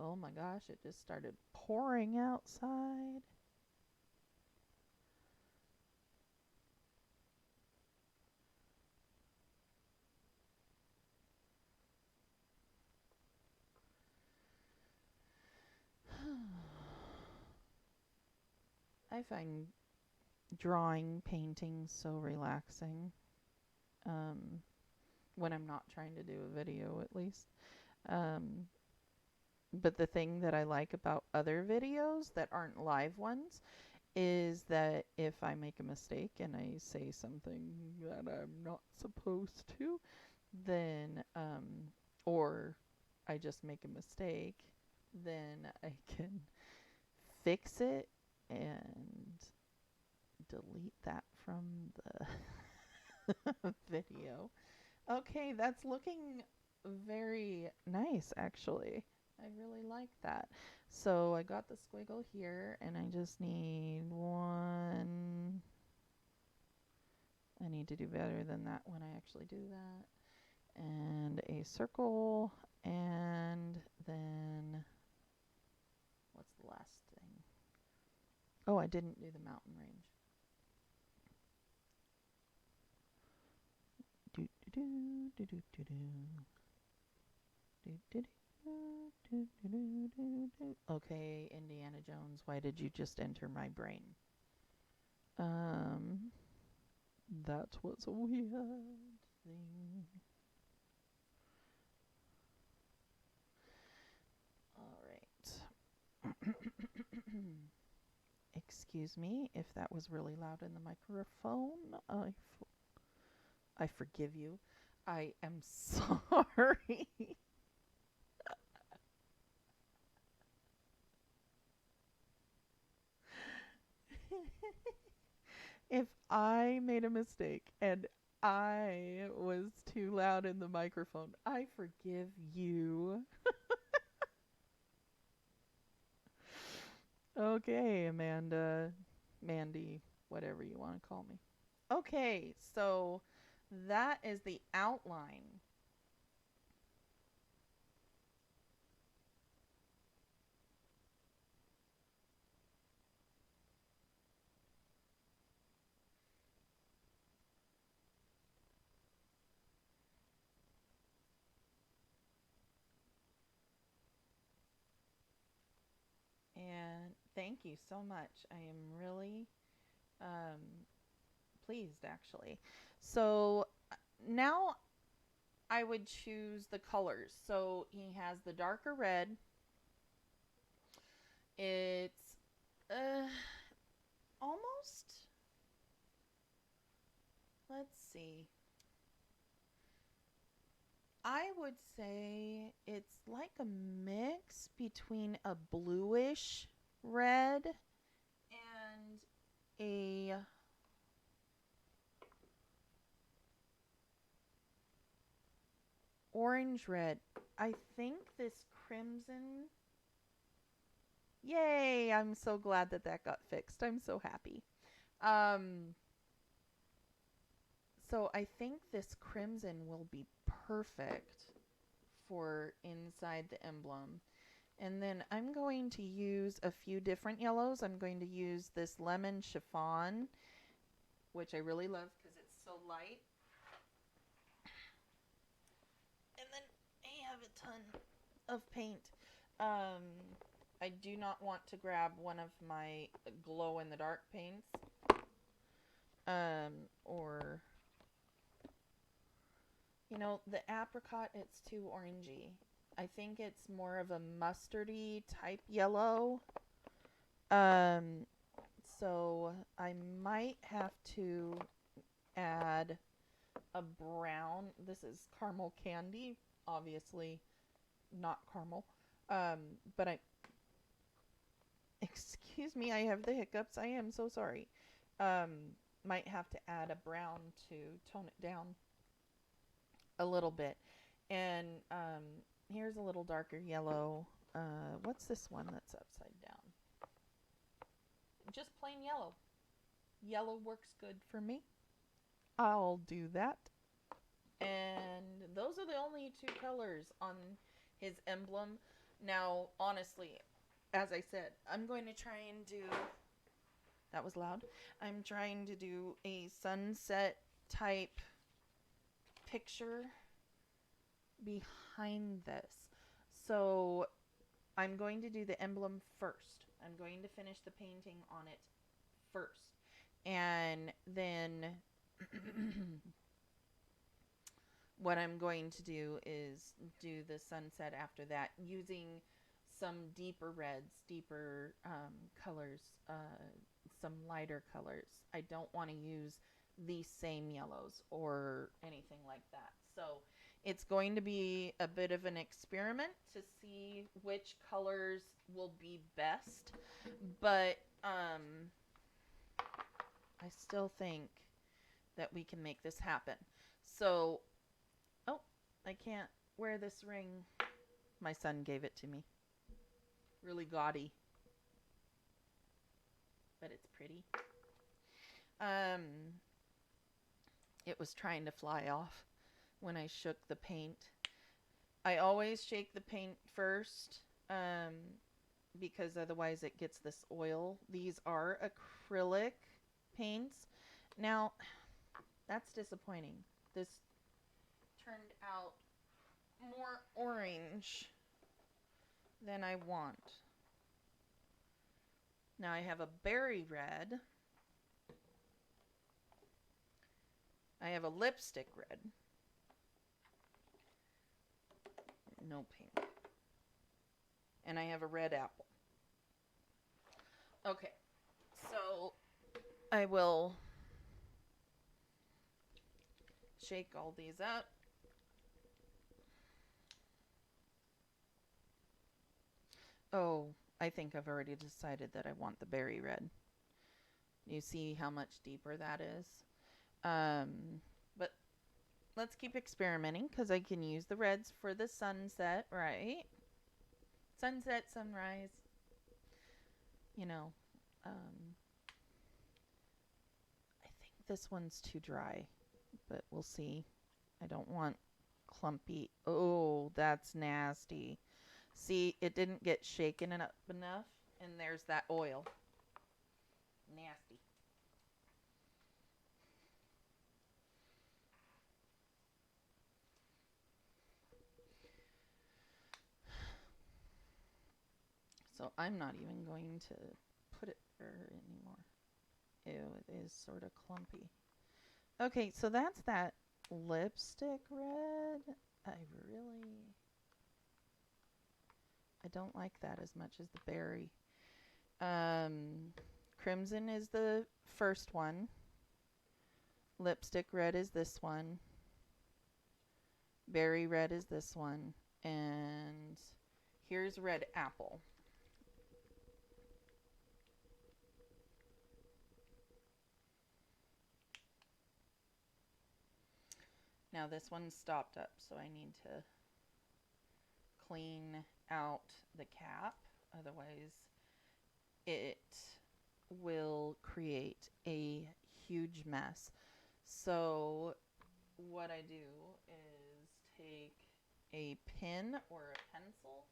Speaker 1: Oh my gosh, it just started pouring outside. I find drawing, painting so relaxing. When I'm not trying to do a video, at least. But the thing that I like about other videos that aren't live ones is that if I make a mistake and I say something that I'm not supposed to, then, or I just make a mistake, then I can fix it and delete that from the video. Okay, that's looking very nice, actually. I really like that. So I got the squiggle here, and I just need one. I need to do better than that when I actually do that. And a circle, and then what's the last thing? Oh, I didn't do the mountain range. Do do do do do do do do do. Okay, Indiana Jones, why did you just enter my brain? That was a weird thing. All right. Excuse me if that was really loud in the microphone. I forgive you. I am sorry. If I made a mistake and I was too loud in the microphone, I forgive you. Okay, Amanda, Mandy, whatever you want to call me. Okay, so that is the outline. And thank you so much. I am really pleased, actually. So now I would choose the colors. So he has the darker red. It's almost, let's see. I would say it's like a mix between a bluish red and a orange red. I think this crimson... Yay! I'm so glad that that got fixed. I'm so happy. So I think this crimson will be perfect for inside the emblem. And then I'm going to use a few different yellows. I'm going to use this lemon chiffon, which I really love because it's so light. And then I have a ton of paint. I do not want to grab one of my glow-in-the-dark paints
Speaker 3: Or, the apricot, it's too orangey. I think it's more of a mustardy type yellow. So I might have to add a brown. This is caramel candy, obviously not caramel. But excuse me, I have the hiccups. I am so sorry. Might have to add a brown to tone it down a little bit. And here's a little darker yellow. What's this one that's upside down? Just plain yellow. Yellow works good for me. I'll do that. And those are the only two colors on his emblem. Now, honestly, as I said, I'm going to try and do... That was loud. I'm trying to do a sunset type picture behind this. So I'm going to do the emblem first. I'm going to finish the painting on it first. And then what I'm going to do is do the sunset after that using some deeper reds, deeper colors, some lighter colors. I don't want to use the same yellows or anything like that. So it's going to be a bit of an experiment to see which colors will be best. But I still think that we can make this happen. So, oh, I can't wear this ring. My son gave it to me. Really gaudy. But it's pretty. It was trying to fly off when I shook the paint. I always shake the paint first, because otherwise it gets this oil. These are acrylic paints. Now, that's disappointing. This turned out more orange than I want. Now I have a berry red. I have a lipstick red. No pink. And I have a red apple. Okay, so I will shake all these up. Oh, I think I've already decided that I want the berry red. You see how much deeper that is? But let's keep experimenting because I can use the reds for the sunset, right? Sunset, sunrise. I think this one's too dry, but we'll see. I don't want clumpy. Oh, that's nasty. See, it didn't get shaken up enough, and there's that oil. Nasty. So I'm not even going to put it there anymore. Ew, it is sort of clumpy. Okay, so that's that lipstick red. I don't like that as much as the berry. Crimson is the first one. Lipstick red is this one. Berry red is this one. And here's red apple. Now this one's stopped up, so I need to clean out the cap. Otherwise, it will create a huge mess. So what I do is take a pen or a pencil.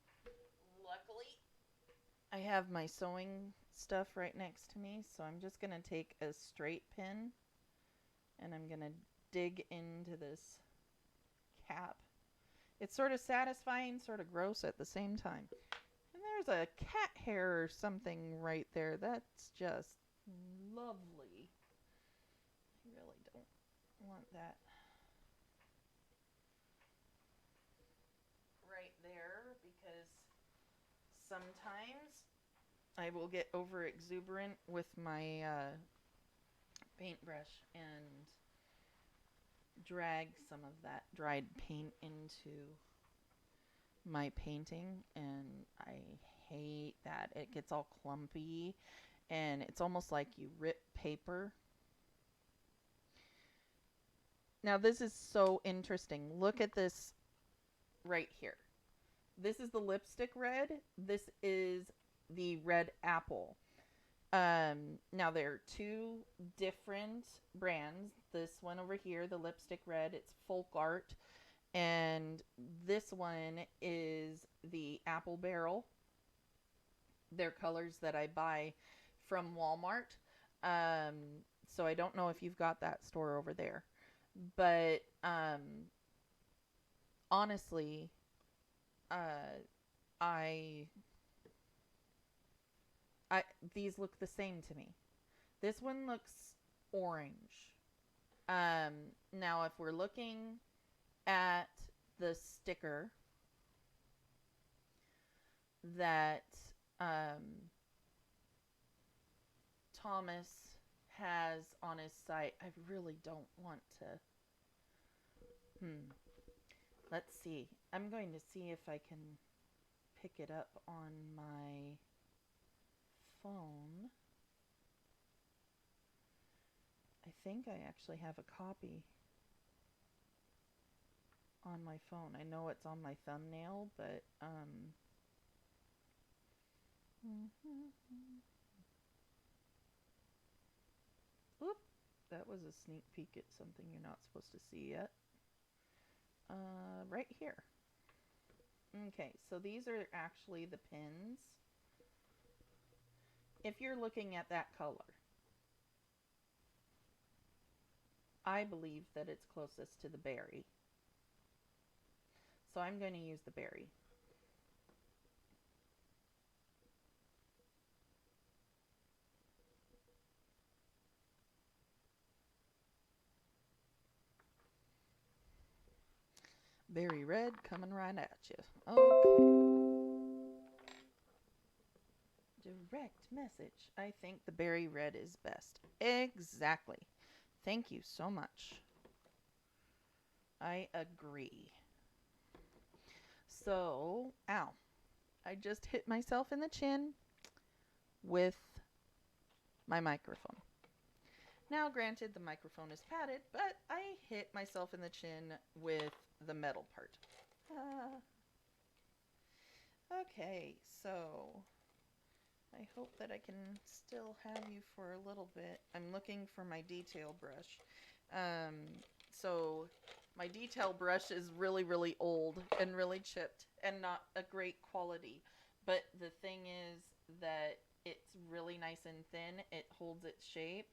Speaker 3: Luckily, I have my sewing stuff right next to me, so I'm just going to take a straight pen and I'm going to dig into this cap. It's sort of satisfying, sort of gross at the same time. And there's a cat hair or something right there. That's just lovely. really don't want that right there because sometimes I will get over exuberant with my paintbrush and drag some of that dried paint into my painting, and I hate that. It gets all clumpy and it's almost like you rip paper. Now, this is so interesting. Look at this right here. This is the lipstick red. This is the red apple. Now there are two different brands. This one over here, the lipstick red, it's Folk Art, and this one is the Apple Barrel. They're colors that I buy from Walmart. So I don't know if you've got that store over there, but honestly, uh, I I these look the same to me. This one looks orange. Now if we're looking at the sticker that um, Thomas has on his site, I really don't want to. Let's see. I'm going to see if I can pick it up on my phone. I think I actually have a copy on my phone. I know it's on my thumbnail, but Oop, that was a sneak peek at something you're not supposed to see yet. Right here. Okay, so these are actually the pins. If you're looking at that color, I believe that it's closest to the berry. So I'm going to use the berry. Berry red coming right at you. Okay. Direct message. I think the berry red is best. Exactly. Thank you so much. I agree. So, ow. I just hit myself in the chin with my microphone. Now, granted, the microphone is padded, but I hit myself in the chin with the metal part. Okay, so I hope that I can still have you for a little bit. I'm looking for my detail brush. So my detail brush is really, really old and really chipped and not a great quality. But the thing is that it's really nice and thin. It holds its shape.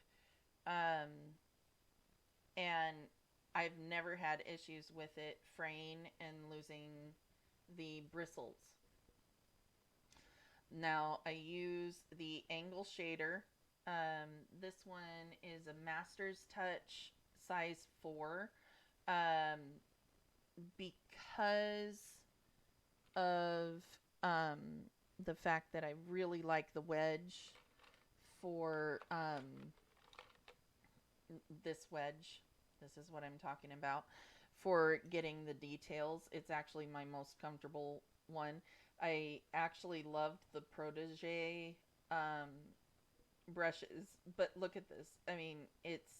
Speaker 3: And I've never had issues with it fraying and losing the bristles. Now I use the angle shader. This one is a Master's Touch size 4. Because of the fact that I really like the wedge for this wedge. This is what I'm talking about. For getting the details, it's actually my most comfortable one. I actually loved the Protege brushes, but look at this. I mean, its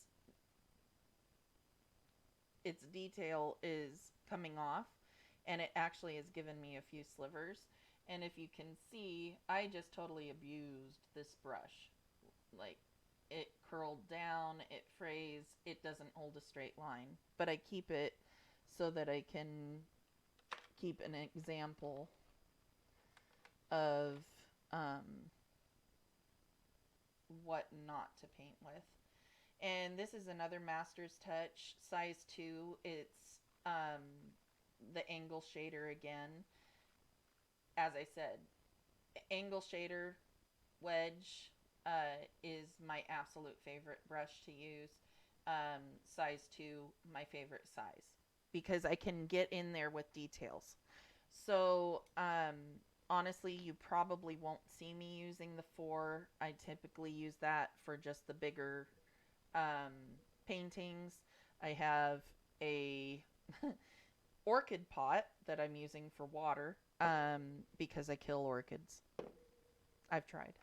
Speaker 3: detail is coming off, and it actually has given me a few slivers. And if you can see, I just totally abused this brush. Like, it curled down, it frays, it doesn't hold a straight line. But I keep it so that I can keep an example of what not to paint with. And this is another Master's Touch size 2. It's the angle shader again. As I said, angle shader wedge is my absolute favorite brush to use. size 2 my favorite size because I can get in there with details. So, honestly, you probably won't see me using the 4. I typically use that for just the bigger um, paintings. I have a orchid pot that I'm using for water because I kill orchids. I've tried.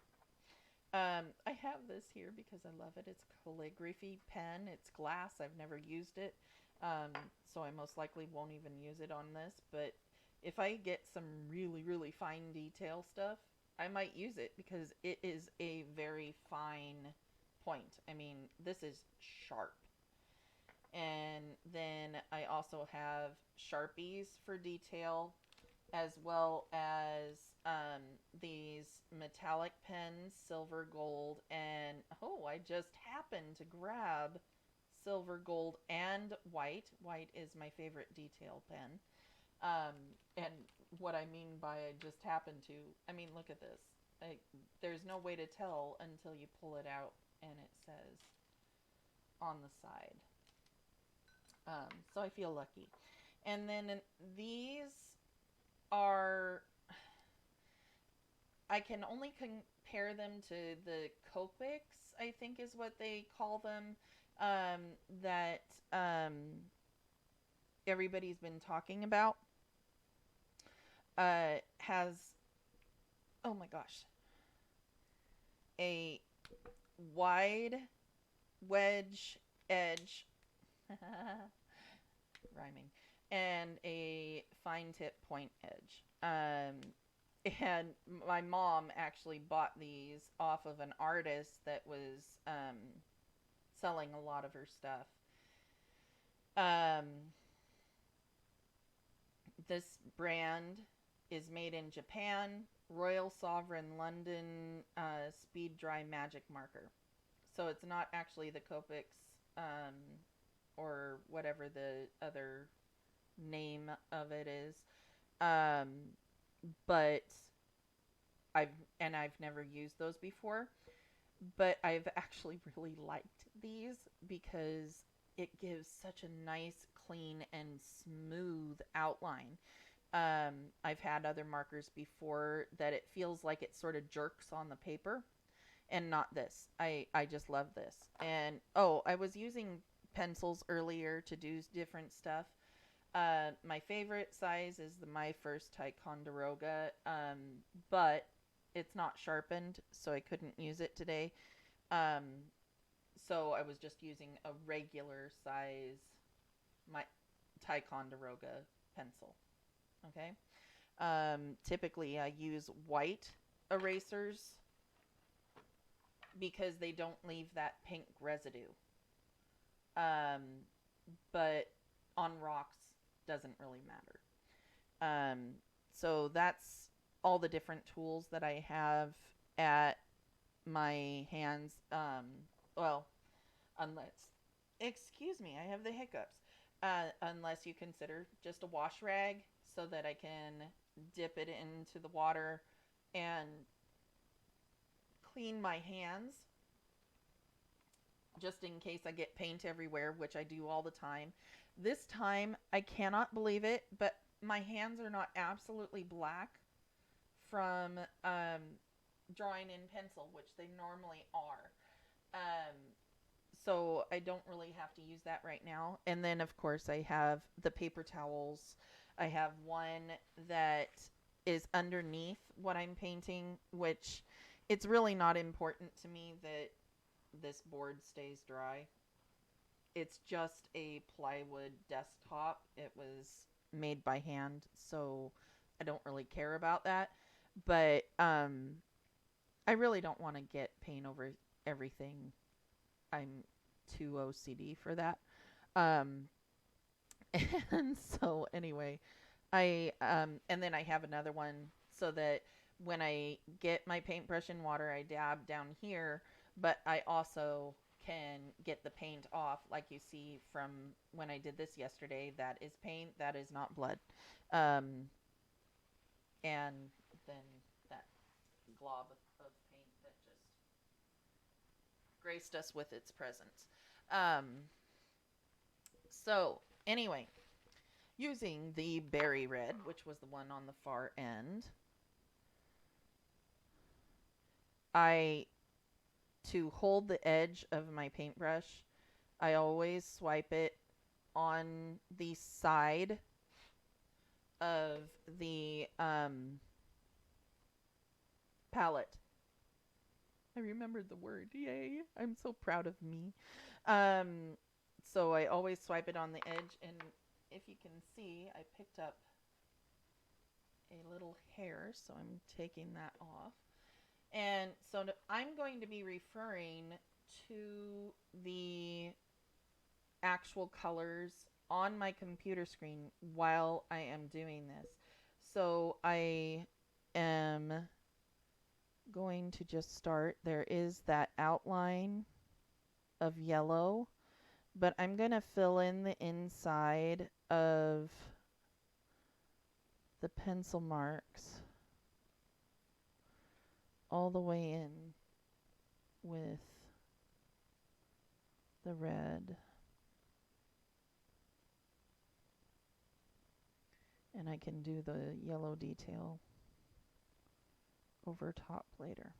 Speaker 3: I have this here because I love it. It's a calligraphy pen. It's glass. I've never used it, um, so I most likely won't even use it on this. But if I get some really, really fine detail stuff, I might use it because it is a very fine point. I mean, this is sharp. And then I also have Sharpies for detail, as well as these metallic pens, silver, gold, and oh, I just happened to grab silver, gold, and white. White is my favorite detail pen. Um, and what I mean by I just happened to, I mean, look at this. There's no way to tell until you pull it out and it says on the side. So I feel lucky. And then these are, I can only compare them to the Copics, I think is what they call them, that everybody's been talking about. Has, oh my gosh, a wide wedge edge, rhyming, and a fine tip point edge. And my mom actually bought these off of an artist that was selling a lot of her stuff. Um, this brand is made in Japan. Royal Sovereign London Speed Dry Magic Marker. So it's not actually the Copics or whatever the other name of it is. Um, but I've never used those before, but I've actually really liked these because it gives such a nice, clean, and smooth outline. I've had other markers before that it feels like it sort of jerks on the paper, and not this. I just love this. And oh, I was using pencils earlier to do different stuff. My favorite size is the My First Ticonderoga, but it's not sharpened, so I couldn't use it today. Um, so I was just using a regular size my Ticonderoga pencil. Okay. Typically, I use white erasers because they don't leave that pink residue. Um, but on rocks doesn't really matter. So that's all the different tools that I have at my hands. Well, unless, excuse me, I have the hiccups. Unless you consider just a wash rag so that I can dip it into the water and clean my hands just in case I get paint everywhere, which I do all the time. This time, I cannot believe it, but my hands are not absolutely black from drawing in pencil, which they normally are. Um, so I don't really have to use that right now. And then, of course, I have the paper towels. I have one that is underneath what I'm painting, which it's really not important to me that this board stays dry. It's just a plywood desktop. It was made by hand, so I don't really care about that. But I really don't want to get paint over everything. I'm too OCD for that. Um, and so anyway, I and then I have another one so that when I get my paintbrush in water, I dab down here, but I also can get the paint off like you see from when I did this yesterday. That is paint, that is not blood. Um, and then that glob of paint that just graced us with its presence. So anyway, using the berry red, which was the one on the far end, to hold the edge of my paintbrush, I always swipe it on the side of the palette. I remembered the word. Yay. I'm so proud of me. So I always swipe it on the edge, and if you can see, I picked up a little hair, so I'm taking that off. And so I'm going to be referring to the actual colors on my computer screen while I am doing this. So I am going to just start. There is that outline of yellow, but I'm going to fill in the inside of the pencil marks all the way in with the red. And I can do the yellow detail over top later.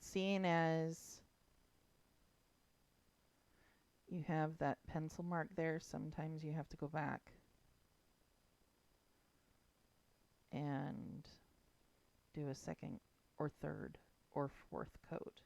Speaker 3: Seeing as you have that pencil mark there, sometimes you have to go back and do a second or third or fourth coat.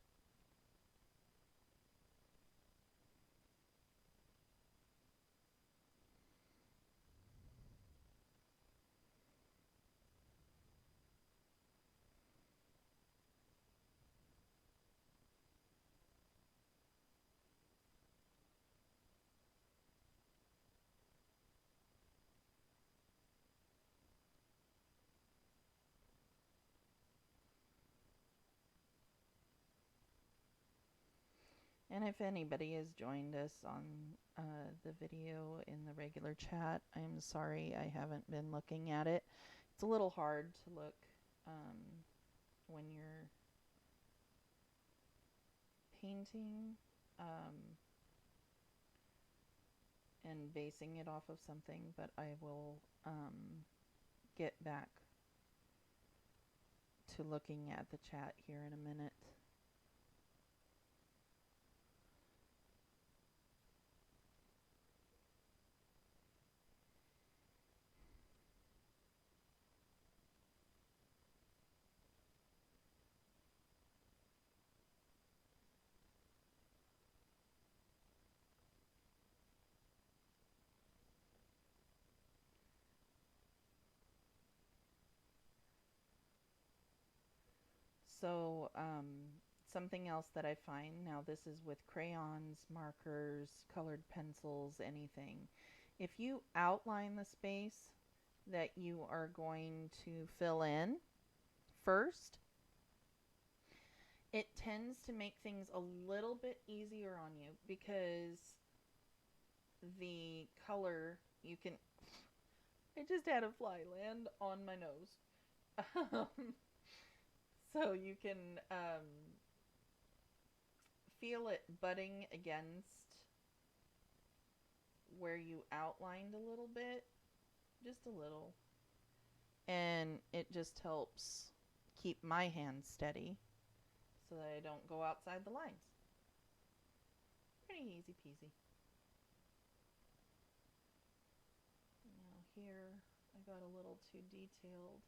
Speaker 3: And if anybody has joined us on the video in the regular chat, I'm sorry I haven't been looking at it. It's a little hard to look when you're painting and basing it off of something, but I will get back to looking at the chat here in a minute. So something else that I find, now this is with crayons, markers, colored pencils, anything. If you outline the space that you are going to fill in first, it tends to make things a little bit easier on you because the color, you can, I just had a fly land on my nose. So you can feel it butting against where you outlined a little bit, just a little. And it just helps keep my hand steady so that I don't go outside the lines. Pretty easy peasy. Now here, I got a little too detailed,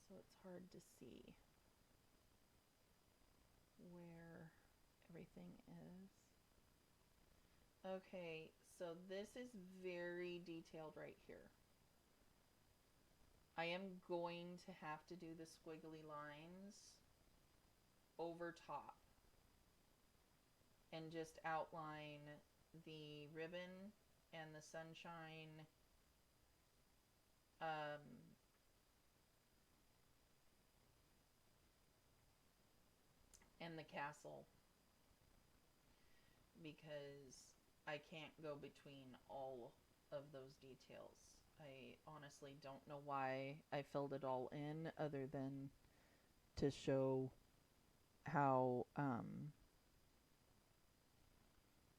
Speaker 3: so it's hard to see where everything is. Okay, so this is very detailed right here. I am going to have to do the squiggly lines over top and just outline the ribbon and the sunshine and the castle, because I can't go between all of those details. I honestly don't know why I filled it all in, other than to show how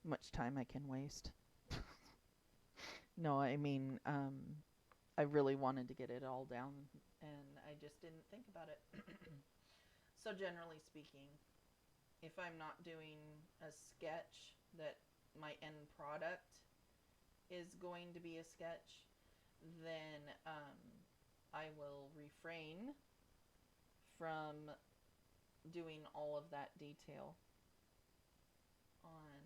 Speaker 3: much time I can waste. No, I mean, I really wanted to get it all down, and I just didn't think about it. So generally speaking, if I'm not doing a sketch that my end product is going to be a sketch, then I will refrain from doing all of that detail on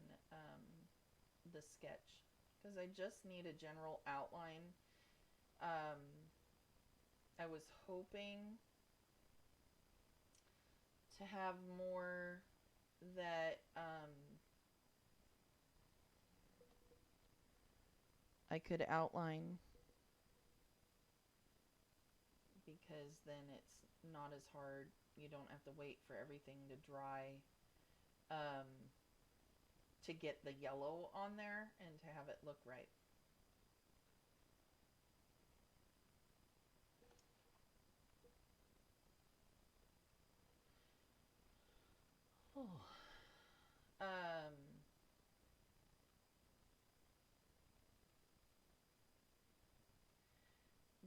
Speaker 3: the sketch, because I just need a general outline. I was hoping to have more that I could outline, because then it's not as hard. You don't have to wait for everything to dry to get the yellow on there and to have it look right. Oh.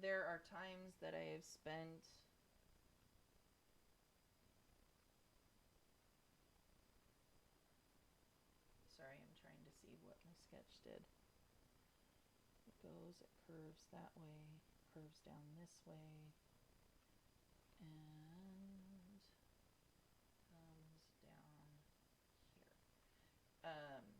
Speaker 3: There are times that I have spent sorry, I'm trying to see what my sketch did. It goes, it curves that way, curves down this way, and comes down here.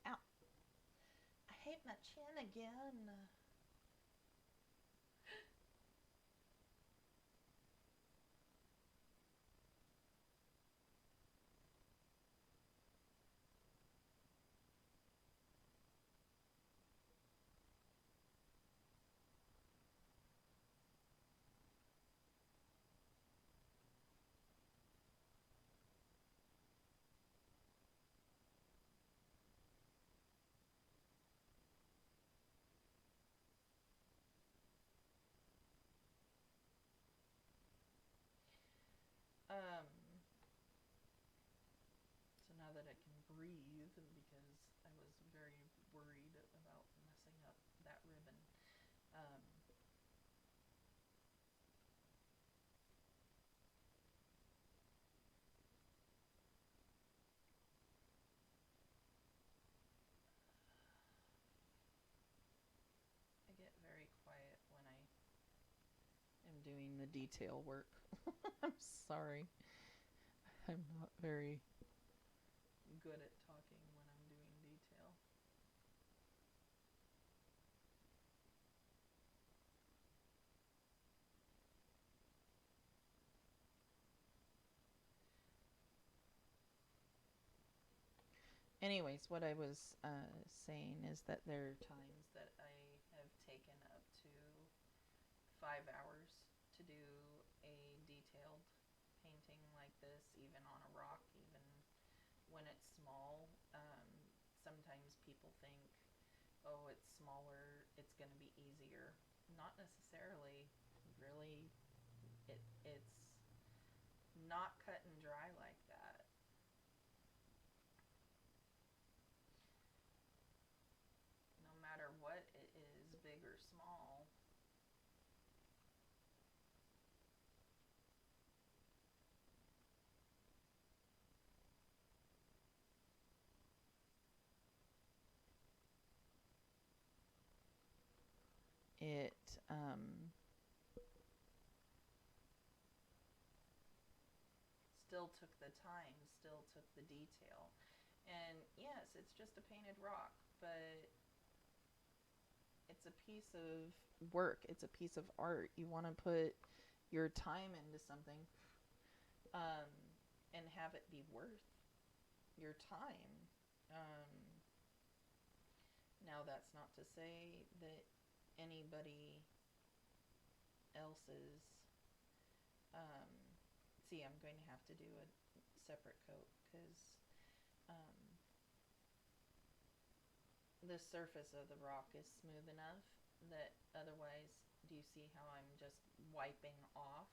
Speaker 3: Ow. I hate my chin again. So now that I can breathe, because I was very worried about messing up that ribbon. I get very quiet when I am doing the detail work. I'm sorry. I'm not very good at talking when I'm doing detail. Anyways, what I was saying is that there are times that I have taken up to 5 hours to do a detailed painting like this, even on a rock, even when it's small. Sometimes people think, oh, it's smaller, it's going to be easier. Not necessarily. Really, it's not cut and dry like that. No matter what it is, big or small. It still took the time, still took the detail. And yes, it's just a painted rock, but it's a piece of work. It's a piece of art. You want to put your time into something, um, and have it be worth your time. Um, Now, that's not to say that anybody else's. Um, See, I'm going to have to do a separate coat because um, the surface of the rock is smooth enough that otherwise, do you see how I'm just wiping off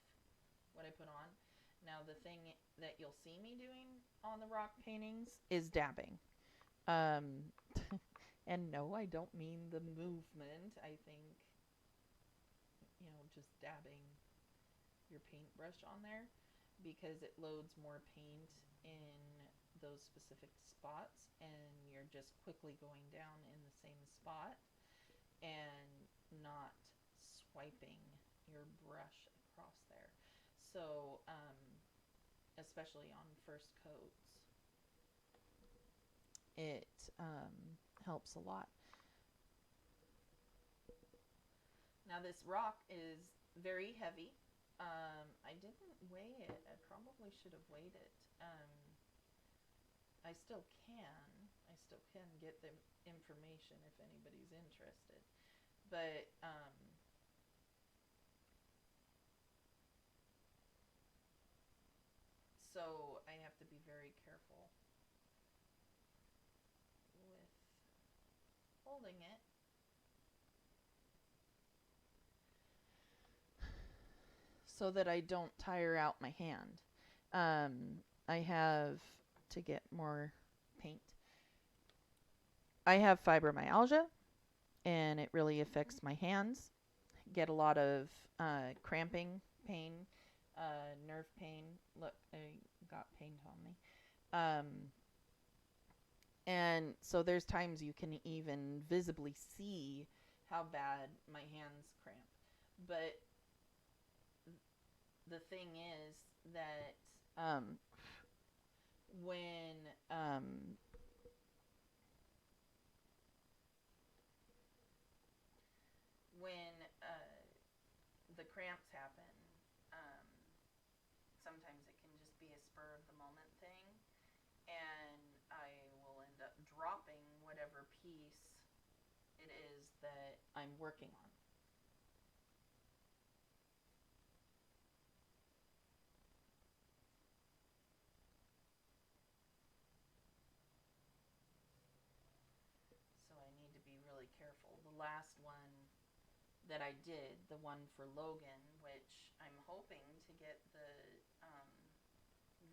Speaker 3: what I put on? Now, the thing that you'll see me doing on the rock paintings is dabbing. Um, and no, I don't mean the movement. I think, just dabbing your paintbrush on there because it loads more paint in those specific spots and you're just quickly going down in the same spot and not swiping your brush across there. So, especially on first coats, it helps a lot. Now, this rock is very heavy. I didn't weigh it. I probably should have weighed it. I still can. I still can get the information if anybody's interested. But so I have to be very careful with holding it. So that I don't tire out my hand. I have to get more paint. I have fibromyalgia, and it really affects my hands. Get a lot of cramping pain, nerve pain. Look, I got paint on me. And so there's times you can even visibly see how bad my hands cramp. But the thing is that when when the cramps happen, um, sometimes it can just be a spur of the moment thing, and I will end up dropping whatever piece it is that I'm working on. So I need to be really careful. The last one that I did, the one for Logan, which I'm hoping to get the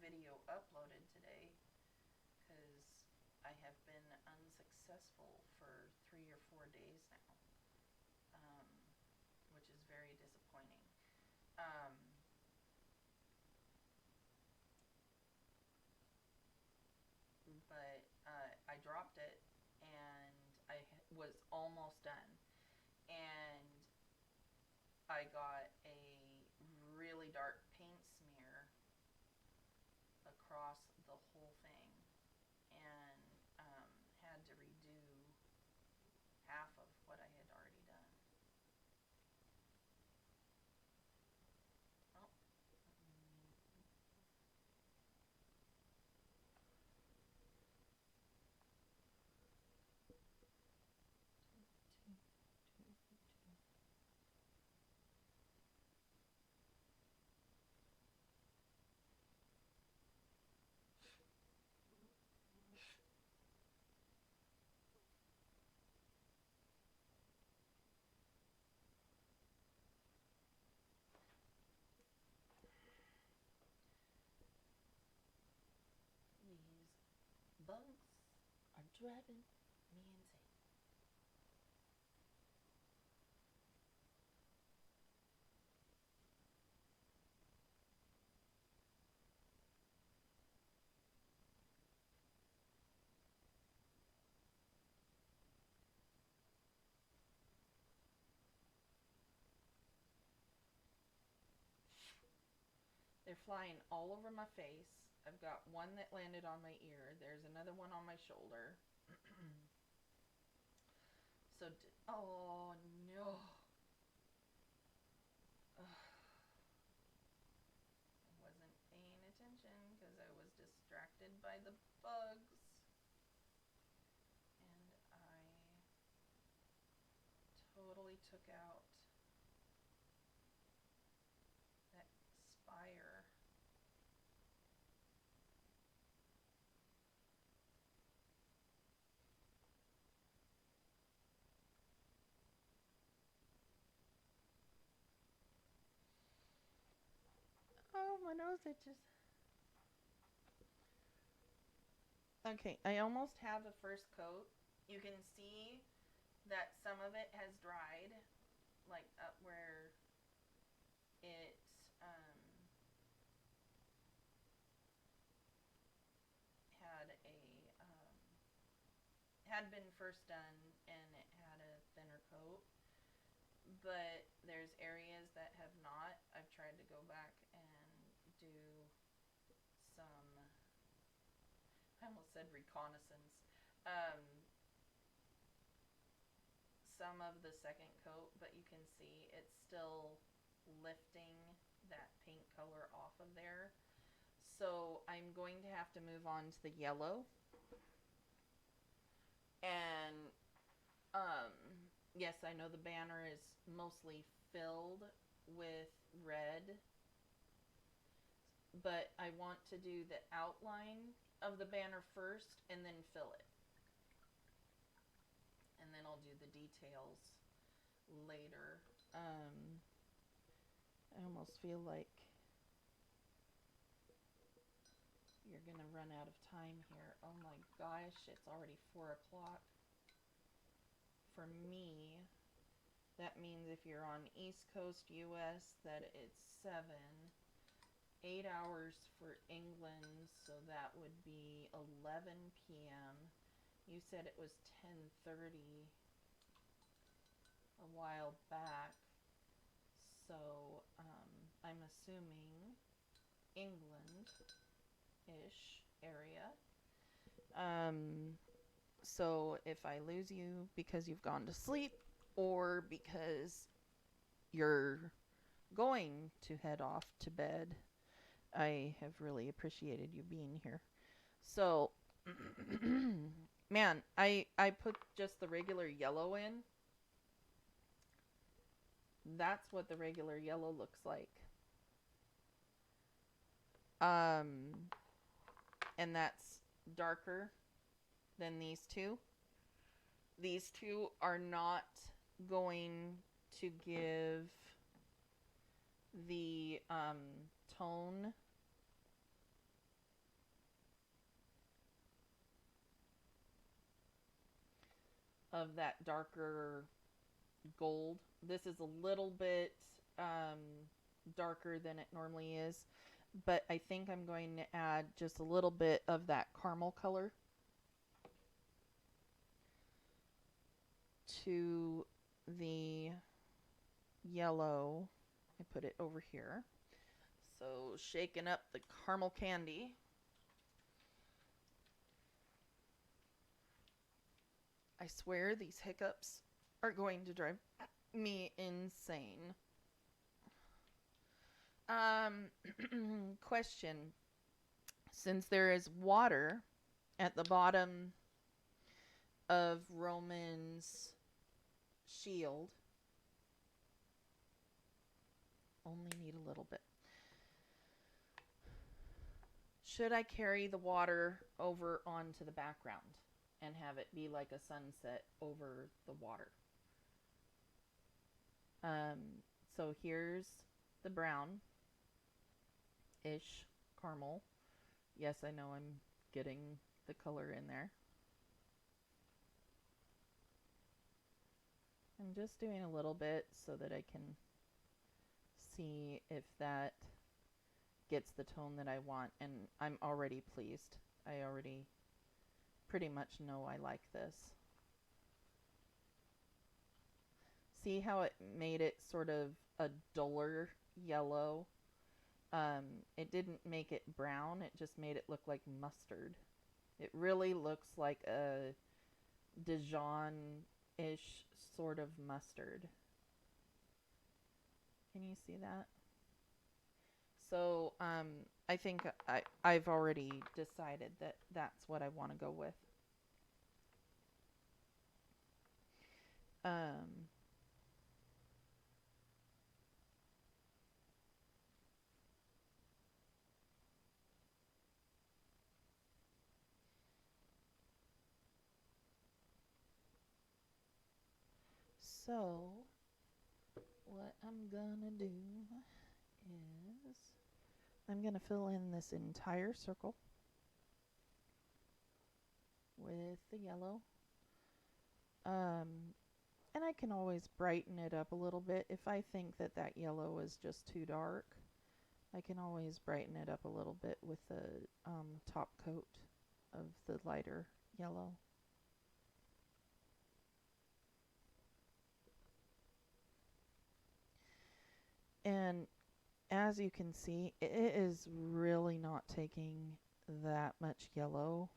Speaker 3: video uploaded today because I have been unsuccessful for 3 or 4 days now, which is very disappointing. But I dropped it and I was almost done. And I got a really dark paint smear across the whole thing and had to redo half of what I had already done. Oh, these bugs are driving me insane. They're flying all over my face. I've got one that landed on my ear. There's another one on my shoulder. So, oh no. Ugh. I wasn't paying attention because I was distracted by the bugs. And I totally took out that spire. Oh, my nose itches. Okay, I almost have the first coat. You can see that some of it has dried, like up where it had a had been first done, and it had a thinner coat. But there's areas that have not. I've tried to go back and do some. I almost said reconnaissance. Some of the second coat, but you can see it's still lifting that paint color off of there. So I'm going to have to move on to the yellow. And yes, I know the banner is mostly filled with red, but I want to do the outline of the banner first and then fill it. And then I'll do the details later. I almost feel like you're gonna run out of time here. Oh my gosh, it's already 4 o'clock. For me, that means if you're on East Coast US that it's 7. 8 hours for England, so that would be 11 p.m. You said it was 10:30 a while back, so I'm assuming England-ish area. So if I lose you because you've gone to sleep or because you're going to head off to bed, I have really appreciated you being here. So, man, I put just the regular yellow in. That's what the regular yellow looks like. And that's darker than these two. These two are not going to give the tone of that darker gold. This is a little bit darker than it normally is, but I think I'm going to add just a little bit of that caramel color to the yellow. I put it over here. So shaking up the caramel candy. I swear these hiccups are going to drive me insane. Question. Since there is water at the bottom of Roman's shield, only need a little bit. Should I carry the water over onto the background and have it be like a sunset over the water? So here's the brown-ish caramel. Yes, I know I'm getting the color in there. I'm just doing a little bit so that I can see if that gets the tone that I want, and I'm already pleased. I already pretty much know I like this. See how it made it sort of a duller yellow? It didn't make it brown, it just made it look like mustard. It really looks like a Dijon-ish sort of mustard. Can you see that? So I think I've already decided that that's what I want to go with. Um, so what I'm gonna do is I'm gonna fill in this entire circle with the yellow. Um, and I can always brighten it up a little bit if I think that that yellow is just too dark. I can always brighten it up a little bit with the top coat of the lighter yellow. And as you can see, it is really not taking that much yellow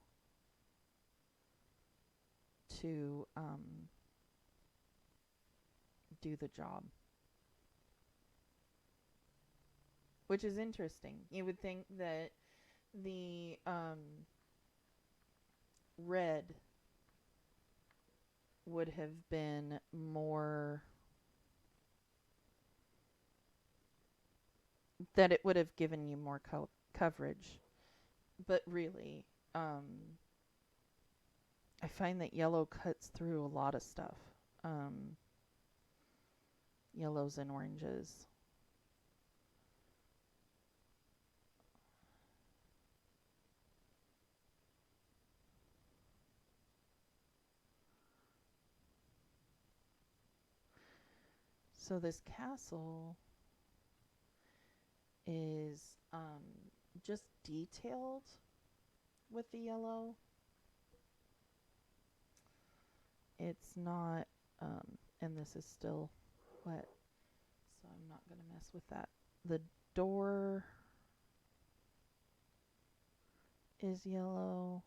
Speaker 3: to do the job. Which is interesting. You would think that the red would have been more, that it would have given you more coverage. But really, I find that yellow cuts through a lot of stuff. Um, Yellows and oranges. So this castle is just detailed with the yellow. It's not, and this is still wet, so I'm not going to mess with that. The door is yellow.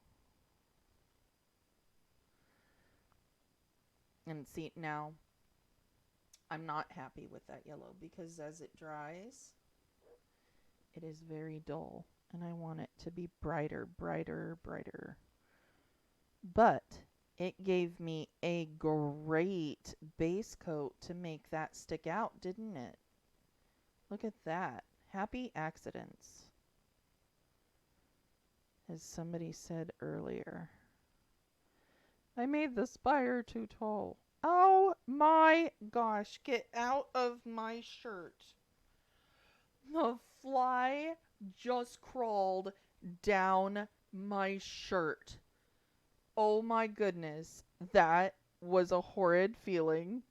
Speaker 3: And see, now I'm not happy with that yellow because as it dries, it is very dull. And I want it to be brighter, brighter, brighter. But it gave me a great base coat to make that stick out, didn't it? Look at that. Happy accidents, as somebody said earlier. I made the spire too tall. Oh my gosh, get out of my shirt. The fly just crawled down my shirt. Oh my goodness, that was a horrid feeling.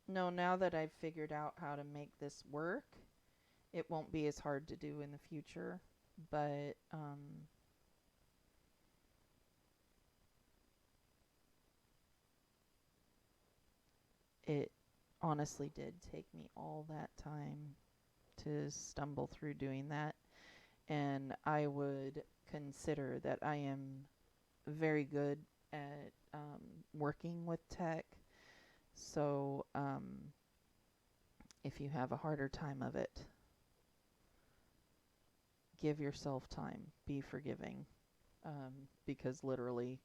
Speaker 3: No, now that I've figured out how to make this work, it won't be as hard to do in the future. But it honestly did take me all that time to stumble through doing that. And I would consider that I am very good at working with tech. So if you have a harder time of it, give yourself time. Be forgiving. Because literally,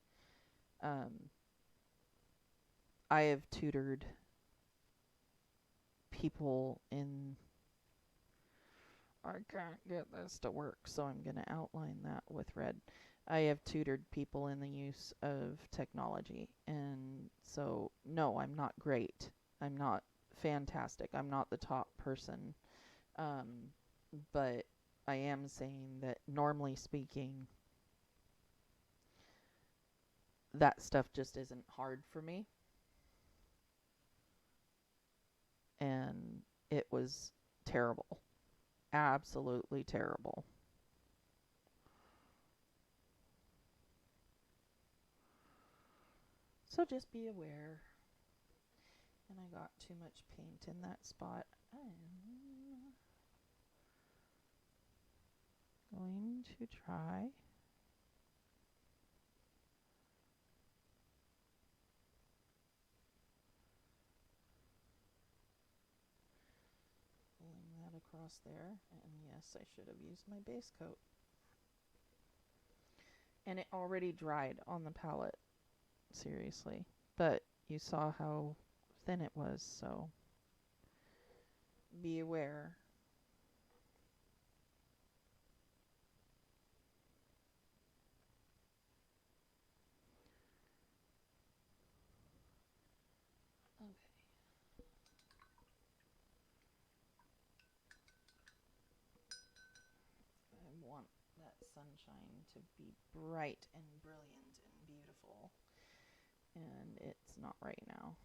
Speaker 3: um, I have tutored people in. I can't get this to work, so I'm going to outline that with red. I have tutored people in the use of technology, and so no, I'm not great. I'm not fantastic. I'm not the top person, um, but I am saying that normally speaking, that stuff just isn't hard for me. And it was terrible. Absolutely terrible. So just be aware. And I got too much paint in that spot. I'm going to try pulling that across there. And yes, I should have used my base coat. And it already dried on the palette. Seriously. But you saw how thin it was, so be aware. Okay. I want that sunshine to be bright and brilliant and beautiful. And it's not right now.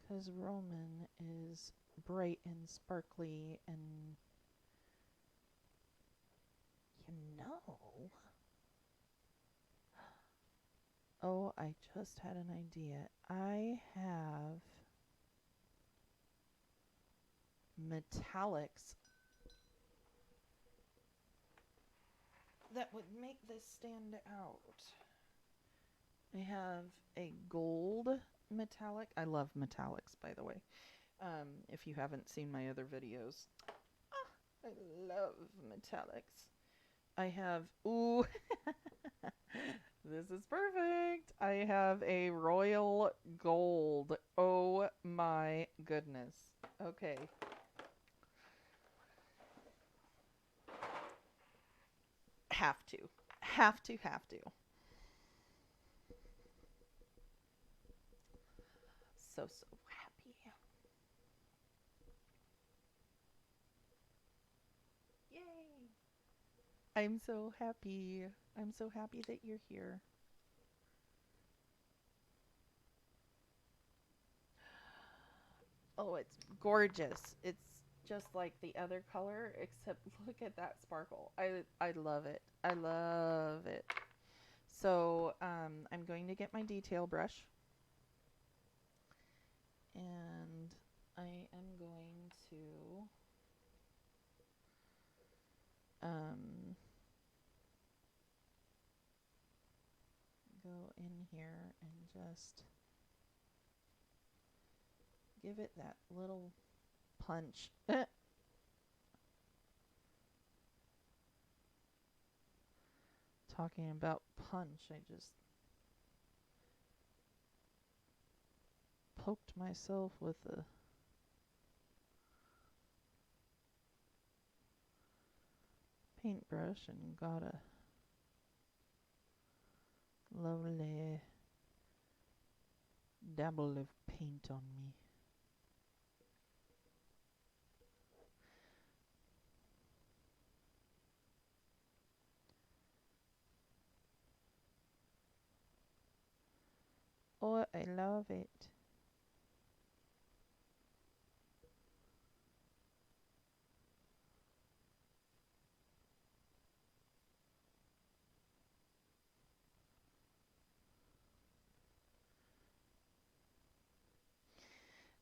Speaker 3: Because Roman is bright and sparkly and oh, I just had an idea. I have metallics that would make this stand out. I have a gold metallic. I love metallics, by the way. If you haven't seen my other videos. I love metallics. I have, ooh, this is perfect. I have a royal gold. Oh my goodness. Okay. Have to. Have to. So happy. Yay. I'm so happy. I'm so happy that you're here. Oh, it's gorgeous. It's just like the other color, except look at that sparkle. I love it. I love it. So I'm going to get my detail brush. And I am going to go in here and just give it that little punch. Talking about punch, I just poked myself with a paintbrush and got a lovely dabble of paint on me. Oh, I love it.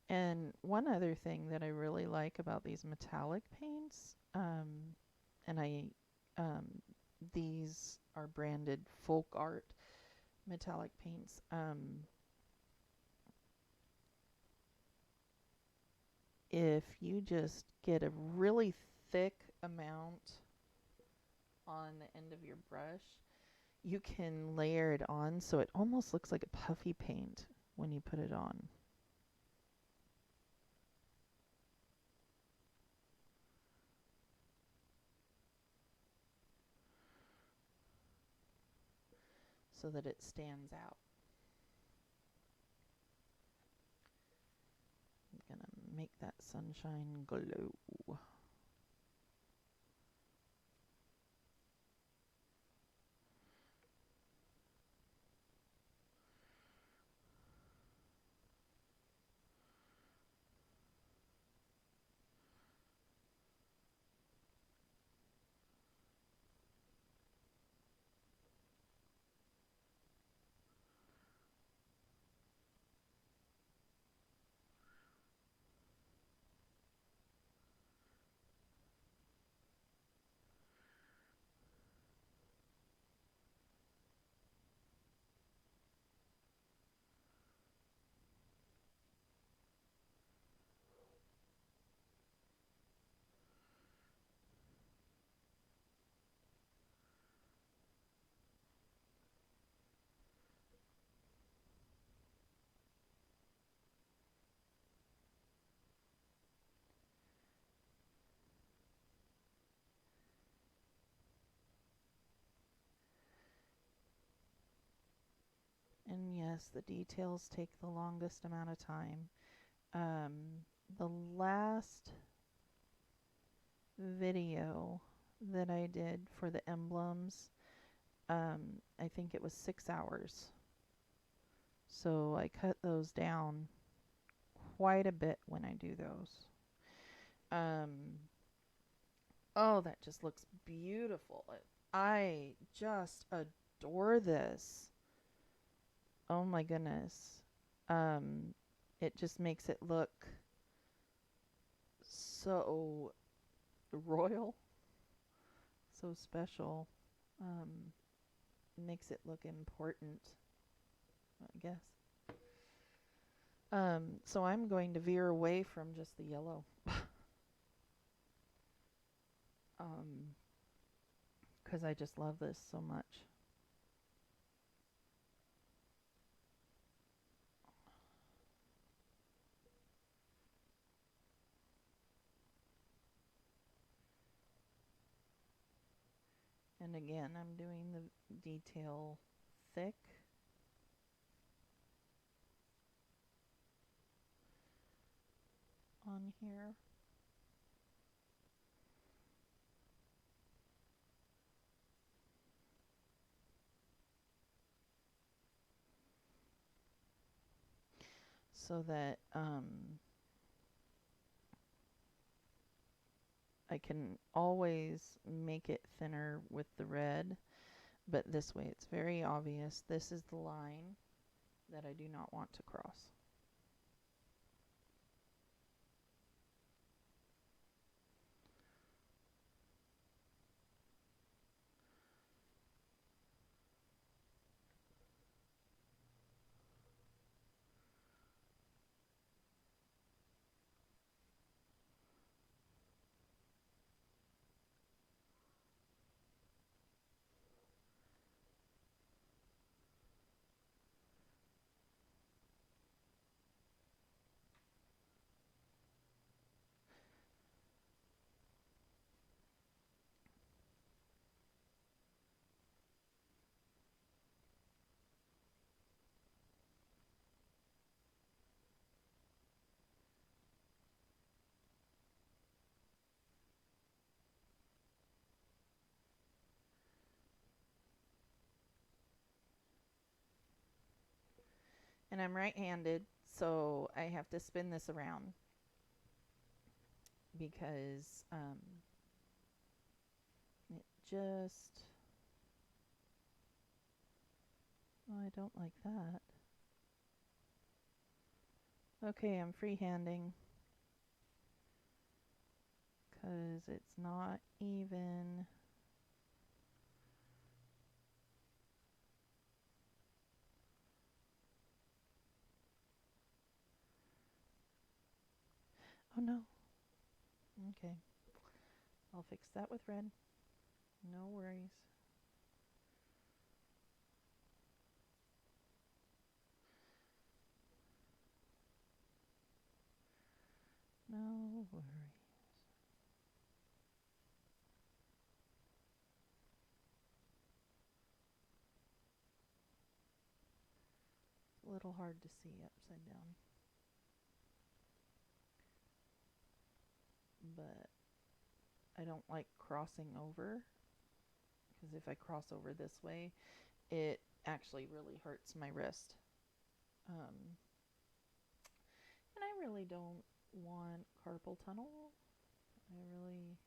Speaker 3: And one other thing that I really like about these metallic paints, and these are branded Folk Art metallic paints. If you just get a really thick amount on the end of your brush, you can layer it on so it almost looks like a puffy paint when you put it on. So that it stands out. I'm gonna make that sunshine glow. And yes, the details take the longest amount of time. The last video that I did for the emblems, I think it was 6 hours. So I cut those down quite a bit when I do those. Oh, that just looks beautiful. I just adore this. Oh my goodness. It just makes it look so royal, so special. Makes it look important, I guess. So I'm going to veer away from just the yellow. Because I just love this so much. And again, I'm doing the detail thick. On here. So that I can always make it thinner with the red, but this way it's very obvious. This is the line that I do not want to cross. And I'm right-handed, so I have to spin this around because it just... Oh, I don't like that. Okay, I'm freehanding because it's not even. Oh no. Okay. I'll fix that with red. No worries. No worries. It's a little hard to see upside down. But I don't like crossing over, because if I cross over this way, it actually really hurts my wrist. And I really don't want carpal tunnel. I really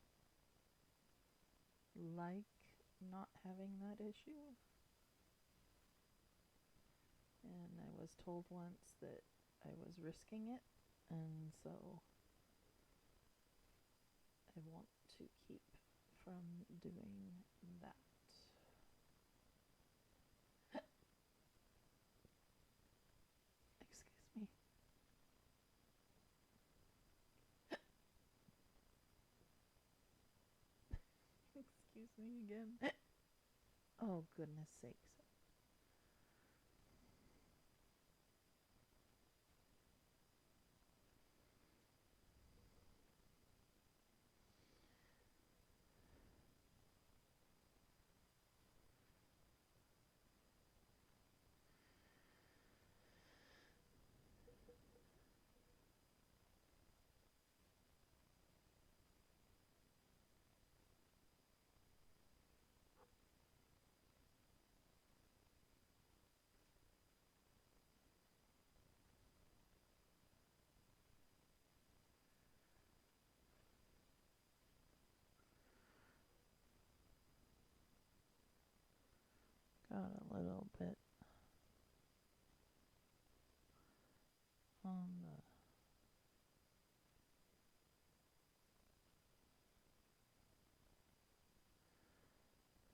Speaker 3: like not having that issue. And I was told once that I was risking it, and so I want to keep from doing that. Excuse me. Excuse me again. Oh, goodness sakes. out a little bit on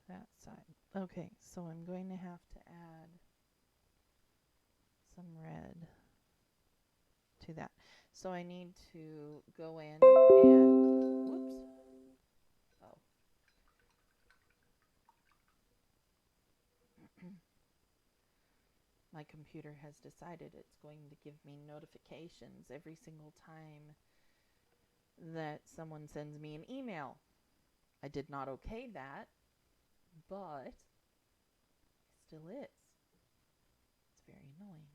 Speaker 3: that side. Okay, so I'm going to have to add some red to that. So I need to go in and, whoops. Oh. My computer has decided it's going to give me notifications every single time that someone sends me an email. I did not okay that, but it still is. It's very annoying.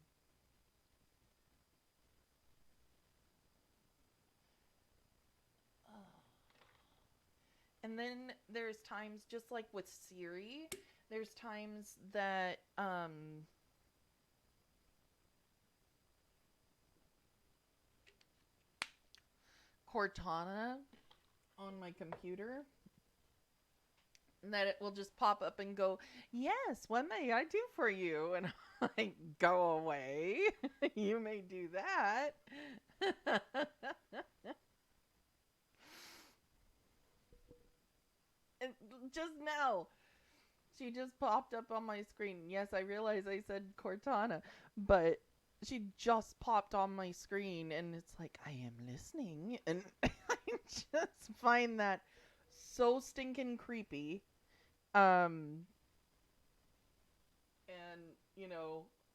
Speaker 3: And then there's times, just like with Siri, there's times that Cortana on my computer, that it will just pop up and go, yes, what may I do for you? And I'm like, go away. You may do that. And just now, she just popped up on my screen. Yes, I realize I said Cortana, but she just popped on my screen, and it's like, I am listening. And I just find that so stinking creepy. And,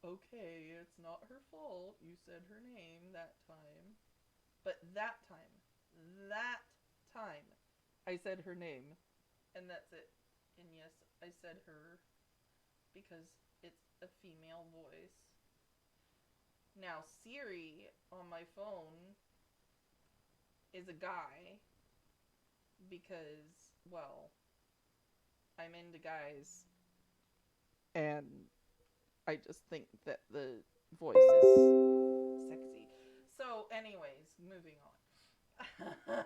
Speaker 3: okay, it's not her fault. You said her name that time. But that time, I said her name. And that's it. And yes, I said her because it's a female voice. Now, Siri on my phone is a guy because, well, I'm into guys. And I just think that the voice is sexy. So, anyways, moving on.